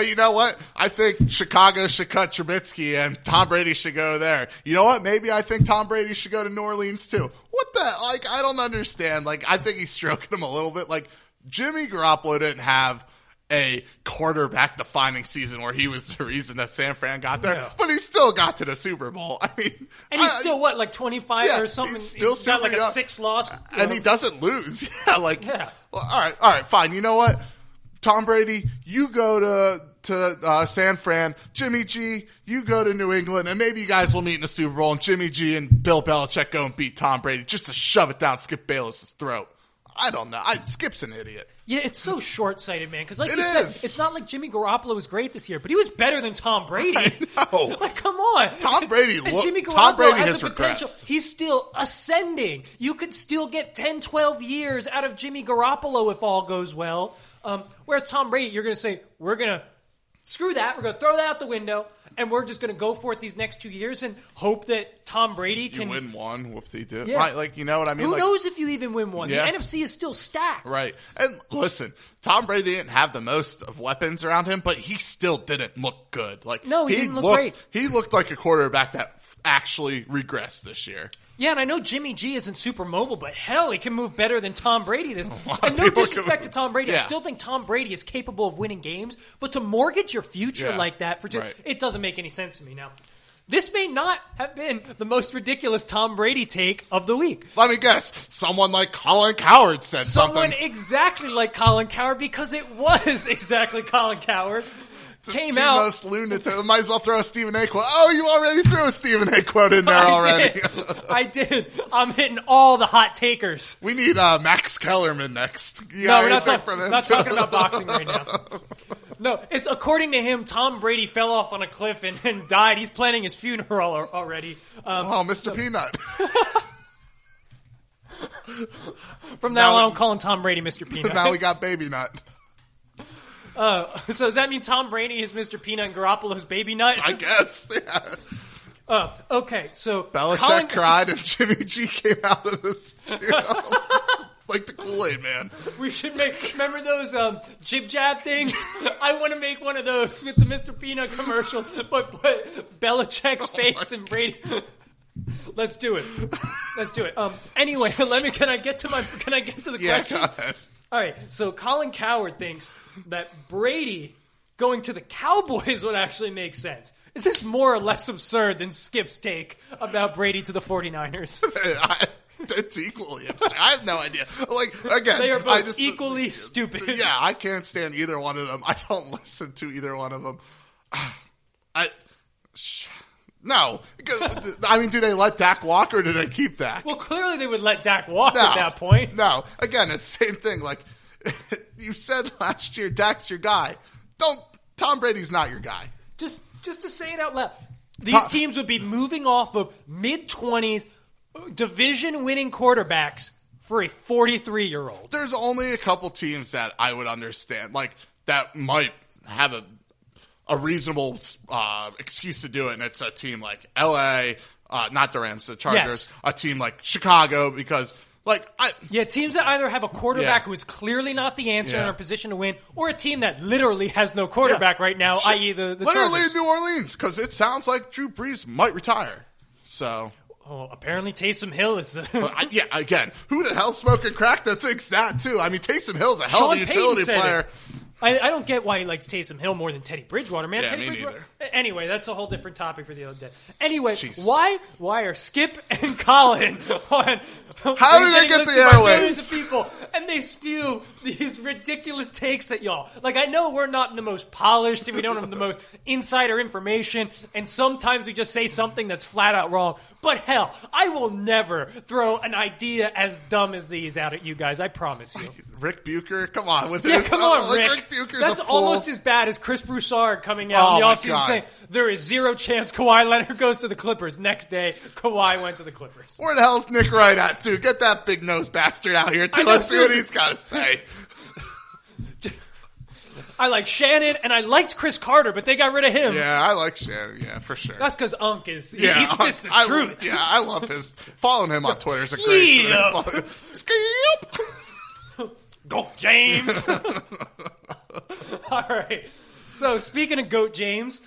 You know what? I think Chicago should cut Trubisky and Tom Brady should go there. You know what? Maybe I think Tom Brady should go to New Orleans too. What the? Like, I don't understand. Like, I think he's stroking him a little bit. Like, Jimmy Garoppolo didn't have a quarterback-defining season where he was the reason that San Fran got there, but he still got to the Super Bowl. I mean, and he's still what, like 25 or something? He's got like a 6-loss, and he doesn't lose. Yeah. Well, all right, fine. You know what, Tom Brady, you go to San Fran. Jimmy G, you go to New England, and maybe you guys will meet in the Super Bowl. And Jimmy G and Bill Belichick go and beat Tom Brady just to shove it down Skip Bayless's throat. I don't know. Skip's an idiot. Yeah, it's so short-sighted, man. Because like it you said, is. it's not like Jimmy Garoppolo was great this year, but he was better than Tom Brady. I know. Like, come on. Tom Brady. And Jimmy Tom Garoppolo Brady has has the potential. regressed. He's still ascending. You could still get 10, 12 years out of Jimmy Garoppolo if all goes well. Whereas Tom Brady, you're going to say, we're going to screw that. We're going to throw that out the window, and we're just going to go for it these next 2 years and hope that Tom Brady can win one. Whoop-de-doo. Yeah. Right, like, you know what I mean? Who knows if you even win one? Yeah. The NFC is still stacked. Right. And listen, Tom Brady didn't have the most of weapons around him, but he still didn't look good. Like, No, he didn't look great. He looked like a quarterback that actually regressed this year. Yeah, and I know Jimmy G isn't super mobile, but hell, he can move better than Tom Brady. And no people disrespect to Tom Brady. I Yeah. still think Tom Brady is capable of winning games, but to mortgage your future Yeah. like that, Right. it doesn't make any sense to me now. This may not have been the most ridiculous Tom Brady take of the week. Let me guess. Someone like Colin Cowherd said Someone something. exactly like Colin Cowherd, because it was exactly Colin Cowherd. Came Two out. most lunatic. Might as well throw a Stephen A. quote. Oh, you already threw a Stephen A. quote in there already. I did. I'm hitting all the hot takers. We need Max Kellerman next. Yeah, No, we're not, from him not too. talking about boxing right now. No, it's according to him, Tom Brady fell off on a cliff and died. He's planning his funeral already. Oh, Mr. Peanut. From now now on, we- I'm calling Tom Brady Mr. Peanut. Now we got Baby Nut. So does that mean Tom Brady is Mr. Peanut and Garoppolo's Baby Nut? I guess. Yeah. Okay, so Belichick cried and Jimmy G came out of his like the Kool-Aid man. We should remember those jib jab things? I want to make one of those with the Mr. Peanut commercial, but put Belichick's face and Brady. Let's do it. Let's do it. Anyway, can I get to the Yeah, question? go ahead. All right, so Colin Cowherd thinks that Brady going to the Cowboys would actually make sense. Is this more or less absurd than Skip's take about Brady to the 49ers? It's equally absurd. I have no idea. Like, again, They are both equally stupid. Yeah, I can't stand either one of them. I don't listen to either one of them. No. I mean, do they let Dak walk or do they keep Dak? Well, clearly they would let Dak walk at that point. No. Again, it's the same thing. Like, you said last year, Dak's your guy. Tom Brady's not your guy. Just to say it out loud, these teams would be moving off of mid-20s division-winning quarterbacks for a 43-year-old. There's only a couple teams that I would understand, like, that might have a reasonable excuse to do it, and it's a team like L.A., not the Rams, the Chargers, Yes. a team like Chicago, because, like, teams that either have a quarterback Yeah. who is clearly not the answer and Yeah. are in a position to win, or a team that literally has no quarterback right now, i.e. the literally Chargers. New Orleans, because it sounds like Drew Brees might retire. So, Oh, apparently Taysom Hill is... yeah, again, who the hell's smoking crack that thinks that, too? I mean, Taysom Hill's a hell of a Sean Payton utility said player. it. I don't get why he likes Taysom Hill more than Teddy Bridgewater, man. Yeah, Teddy me Bridgewater. Anyway, that's a whole different topic for the other day. Anyway, Jesus. why are Skip and Colin on? How did they get the millions airwaves? of people, and they spew these ridiculous takes at y'all. Like, I know we're not the most polished, and we don't have the most insider information, and sometimes we just say something that's flat out wrong. But hell, I will never throw an idea as dumb as these out at you guys. I promise you. Rick Bucher, come on with Yeah, this. come on, Like, Rick. Bucher's That's a fool. almost as bad as Chris Broussard coming out Oh, in the my offseason God. saying there is zero chance Kawhi Leonard goes to the Clippers. Next day, Kawhi went to the Clippers. Where the hell's Nick Wright at, too? Get that big nose bastard out here, too. I know, Let's see what seriously. he's got to say. I like Shannon, and I liked Chris Carter, but they got rid of him. Yeah, I like Shannon. Yeah, for sure. That's because Unk is yeah, he spits the I, truth. Yeah, I love his. Following him on Twitter is a great Skip. Skip. Go James. All right. So speaking of Goat James,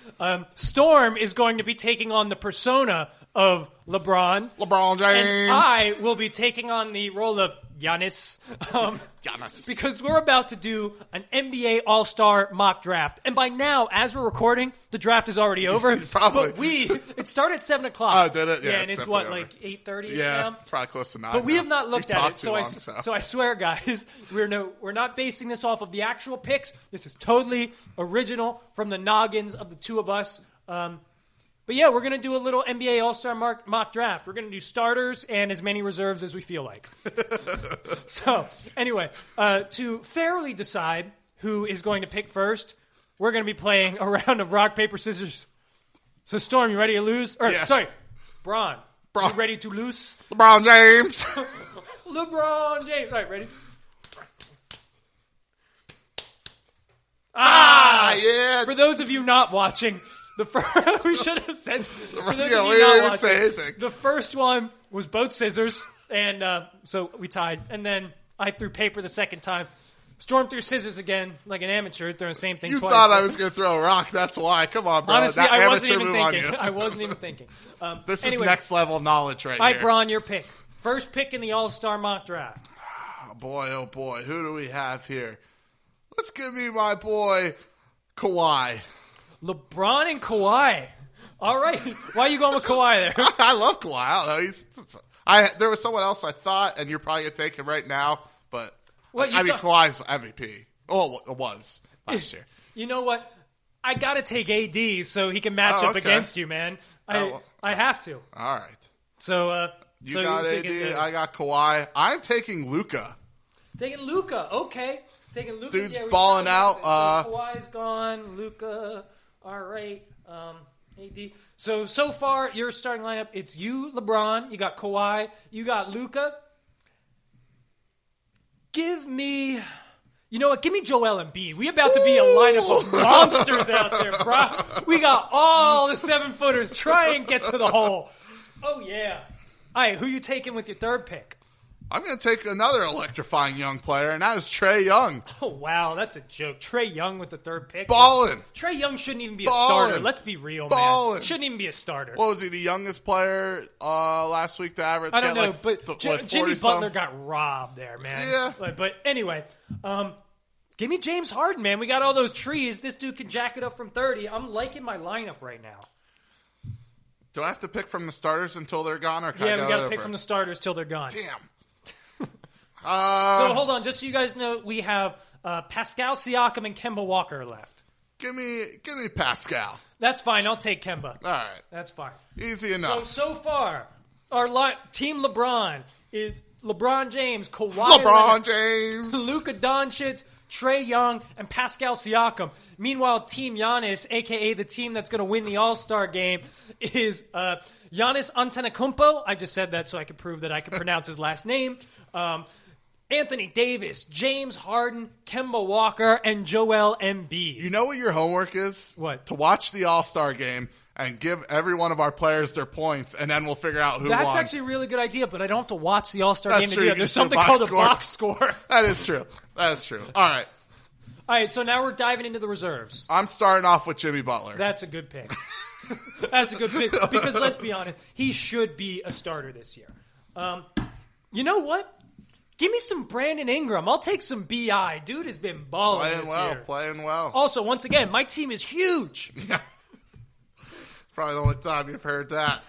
Storm is going to be taking on the persona of LeBron. LeBron James. And I will be taking on the role of Giannis. Giannis. Because we're about to do an NBA All-Star mock draft. And by now, as we're recording, the draft is already over. Probably. But it started at 7 o'clock. Oh, did it? Yeah, and it's it's what, definitely like 8:30 Yeah, now? probably close to 9. But we now. have not looked We've at talked it, too long, so I swear, guys, we're not basing this off of the actual picks. This is totally original from the noggins of the two of us. But yeah, we're going to do a little NBA All-Star mock draft. We're going to do starters and as many reserves as we feel like. So anyway, to fairly decide who is going to pick first, we're going to be playing a round of rock, paper, scissors. So Storm, you ready to lose? Yeah. Sorry, Braun. Braun. You ready to lose? LeBron James. LeBron James. All right, ready? Yeah. For those of you not watching, we should have said. For those Yeah, of we you not didn't watching, say anything. the first one was both scissors, and so we tied. And then I threw paper the second time. Storm threw scissors again, like an amateur, throwing the same thing You twice. thought I was going to throw a rock. That's why. Come on, bro. Honestly, that I wasn't amateur even move on thinking. you. I wasn't even thinking. This anyway, is next level knowledge right All right, here. Braun, your pick. First pick in the All-Star mock draft. Oh, boy. Who do we have here? Let's give me my boy, Kawhi. LeBron and Kawhi. All right. Why are you going with Kawhi there? I love Kawhi. I don't know. There was someone else I thought, and you're probably going to take him right now, but Kawhi's MVP. Oh, it was last year. You know what? I got to take AD so he can match up against you, man. I have to. All right. So, you got AD. I got Kawhi. I'm taking Luka. Taking Luka. Okay. Taking Luka. Dude's balling out. So Kawhi's gone. Luka. All right. AD. So far, your starting lineup, it's you, LeBron. You got Kawhi. You got Luka. Give me... You know what? Give me Joel Embiid. We about to be a lineup of monsters out there, bro. We got all the 7-footers. Try and get to the hole. Oh, yeah. All right, who you taking with your third pick? I'm going to take another electrifying young player, and that is Trae Young. Oh, wow. That's a joke. Trae Young with the third pick. Ballin'. Trae Young shouldn't even be a starter. Let's be real, man. Shouldn't even be a starter. What was he, the youngest player last week to average? I don't know, but Jimmy Butler some? got robbed there, man. Yeah. But anyway, give me James Harden, man. We got all those trees. This dude can jack it up from 30. I'm liking my lineup right now. Do I have to pick from the starters until they're gone? Or we got to pick from the starters till they're gone. Damn. So hold on, just so you guys know, we have Pascal Siakam and Kemba Walker left. Give me Pascal. That's fine. I'll take Kemba. All right. That's fine. Easy enough. So far, our team LeBron is LeBron James, Kawhi LeBron Leonard, James, Luka Doncic, Trae Young, and Pascal Siakam. Meanwhile, Team Giannis, a.k.a. the team that's going to win the All-Star game, is Giannis Antetokounmpo. I just said that so I could prove that I could pronounce his last name. Anthony Davis, James Harden, Kemba Walker, and Joel Embiid. You know what your homework is? What? To watch the All-Star game and give every one of our players their points, and then we'll figure out who won. That's actually a really good idea, but I don't have to watch the All-Star game to true. do You it. There's can just do something called a box score. That is true. All right. All right, so now we're diving into the reserves. I'm starting off with Jimmy Butler. That's a good pick. That's a good pick because let's be honest, he should be a starter this year. You know what? Give me some Brandon Ingram. I'll take some B.I. Dude has been balling this year. Playing well. Also, once again, my team is huge. Yeah. Probably the only time you've heard that.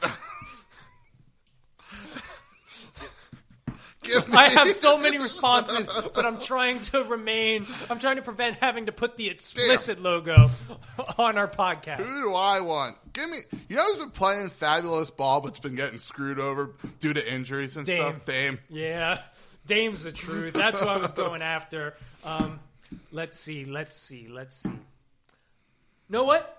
I have so many responses, but I'm trying to prevent having to put the explicit logo on our podcast. Who do I want? Give me, you know who's been playing fabulous ball, but's been getting screwed over due to injuries and stuff? Dame. Yeah, Dame's the truth. That's what I was going after. Let's see. Know what?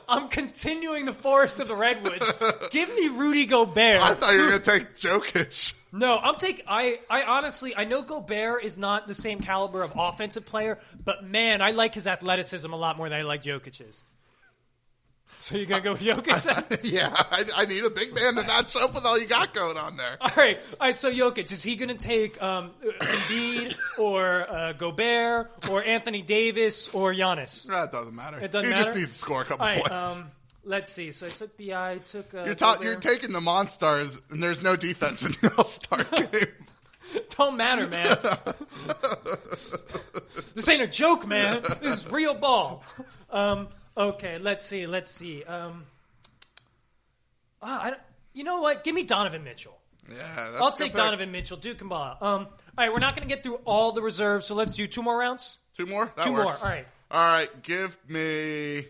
I'm continuing the forest of the redwoods. Give me Rudy Gobert. I thought you were going to take Jokic. No, I honestly, I know Gobert is not the same caliber of offensive player, but man, I like his athleticism a lot more than I like Jokic's. So you're going to go with Jokic? Yeah, I need a big man to match up with all you got going on there. All right, so Jokic, is he going to take Embiid or Gobert or Anthony Davis or Giannis? That doesn't matter. It doesn't matter? matter? Just needs to score a couple points. Let's see. So I took B.I., You're taking the Monstars, and there's no defense in the All-Star game. Don't matter, man. This ain't a joke, man. This is real ball. Okay, let's see. You know what? Give me Donovan Mitchell. Yeah, I'll take Donovan Mitchell. Duke and ball. All right, we're not going to get through all the reserves, so let's do 2 more rounds. 2 more? That Two works. more. All right. All right, give me...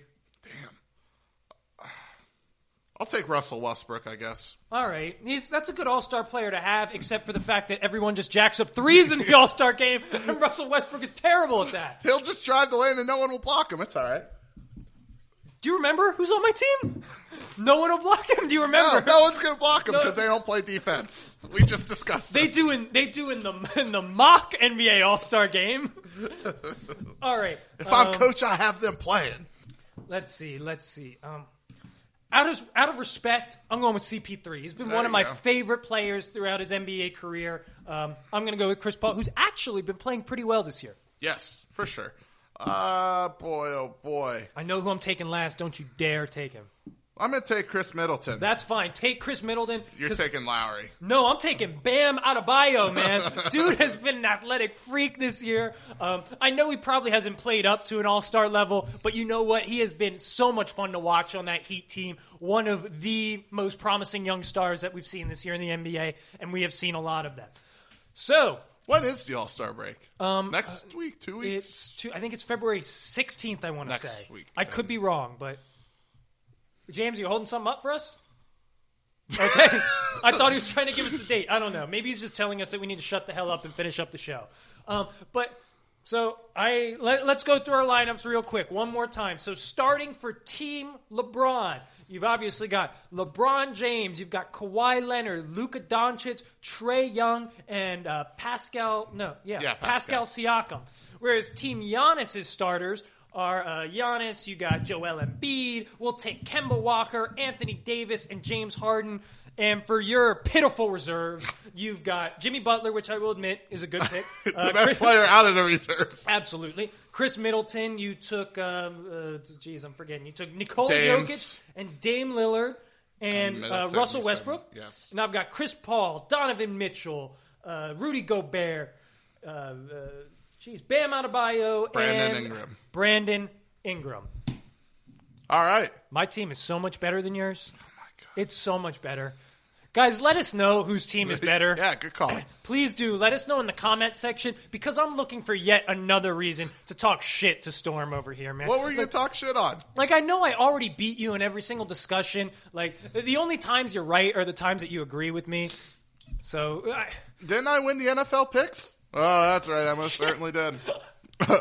I'll take Russell Westbrook, I guess. All right. That's a good all-star player to have, except for the fact that everyone just jacks up threes in the all-star game, and Russell Westbrook is terrible at that. He'll just drive the lane and no one will block him. It's all right. Do you remember who's on my team? No one will block him. Do you remember? No one's going to block him because they don't play defense. We just discussed this. They do in the mock NBA All-Star game. All right. If I'm coach, I have them playing. Let's see. Out of respect, I'm going with CP3. He's been one of my favorite players throughout his NBA career. I'm going to go with Chris Paul, who's actually been playing pretty well this year. Yes, for sure. Boy, oh boy. I know who I'm taking last. Don't you dare take him. I'm going to take Chris Middleton. That's fine. Take Chris Middleton. You're taking Lowry. No, I'm taking Bam Adebayo, man. Dude has been an athletic freak this year. I know he probably hasn't played up to an all-star level, but you know what? He has been so much fun to watch on that Heat team. One of the most promising young stars that we've seen this year in the NBA, and we have seen a lot of that. So, when is the All-Star break? Next week? 2 weeks? I think it's February 16th, I want to say. Next week. I could be wrong, but... James, are you holding something up for us? Okay. I thought he was trying to give us the date. I don't know. Maybe he's just telling us that we need to shut the hell up and finish up the show. Let's go through our lineups real quick one more time. So starting for Team LeBron, you've obviously got LeBron James, you've got Kawhi Leonard, Luka Doncic, Trae Young, and Pascal Siakam. Whereas Team Giannis's starters are Giannis, you got Joel Embiid, we'll take Kemba Walker, Anthony Davis, and James Harden. And for your pitiful reserves, you've got Jimmy Butler, which I will admit is a good pick. The best player out of the reserves. Absolutely. Chris Middleton, you took, I'm forgetting. You took Nikola Dames. Jokic and Dame Lillard and Russell Westbrook. Yes. And I've got Chris Paul, Donovan Mitchell, Rudy Gobert, Bam Adebayo, and Brandon Ingram. All right. My team is so much better than yours. Oh, my God. It's so much better. Guys, let us know whose team is better. Yeah, good call. Please do. Let us know in the comment section because I'm looking for yet another reason to talk shit to Storm over here, man. What were you going to talk shit on? Like, I know I already beat you in every single discussion. Like, the only times you're right are the times that you agree with me. So, Didn't I win the NFL picks? Oh, that's right. I most certainly did.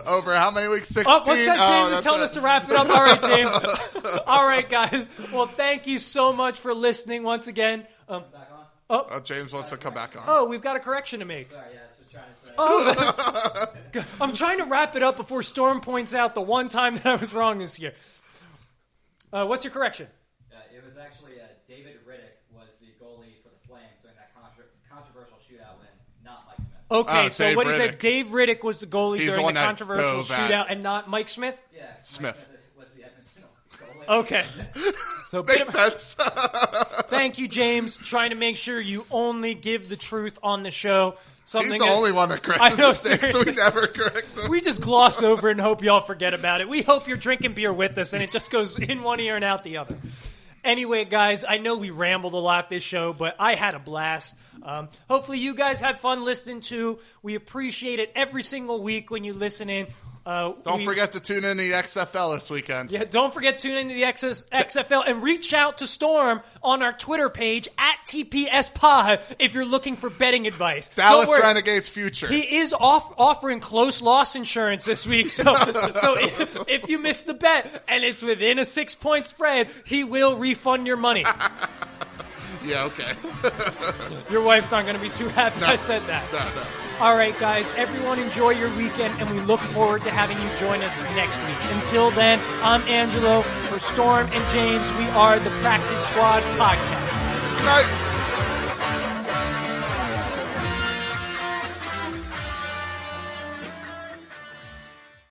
Over how many weeks? 16? Oh, what's that? James is telling us to wrap it up. All right, James. All right, guys. Well, thank you so much for listening once again. Back on? James wants to come back on. Oh, we've got a correction to make. Sorry, yeah, that's what I'm trying to say. I'm trying to wrap it up before Storm points out the one time that I was wrong this year. What's your correction? It was actually David Riddick was the goalie for the Flames during that controversial shootout win, not Mike Smith. Okay, so Dave what he Riddick. said, Dave Riddick was the goalie He's the during one the that controversial dove shootout and not Mike Smith? Yeah, Smith. Mike Smith was the Edmonton goalie. Okay. So Makes sense. Thank you, James. Trying to make sure you only give the truth on the show. He's the only one that corrects his mistakes, so we never correct them. We just gloss over and hope y'all forget about it. We hope you're drinking beer with us and it just goes in one ear and out the other. Anyway, guys, I know we rambled a lot this show, but I had a blast. Hopefully you guys had fun listening too. We appreciate it every single week when you listen in. Don't forget to tune in to the XFL this weekend. Yeah, don't forget to tune into the XFL and reach out to Storm on our Twitter page at TPS Pod if you're looking for betting advice. Dallas Renegades future. He is offering close loss insurance this week, so if you miss the bet and it's within a 6-point spread, he will refund your money. Yeah, okay. Your wife's not going to be too happy I said that. No. All right, guys, everyone enjoy your weekend, and we look forward to having you join us next week. Until then, I'm Angelo. For Storm and James, we are the Practice Squad Podcast. Good night.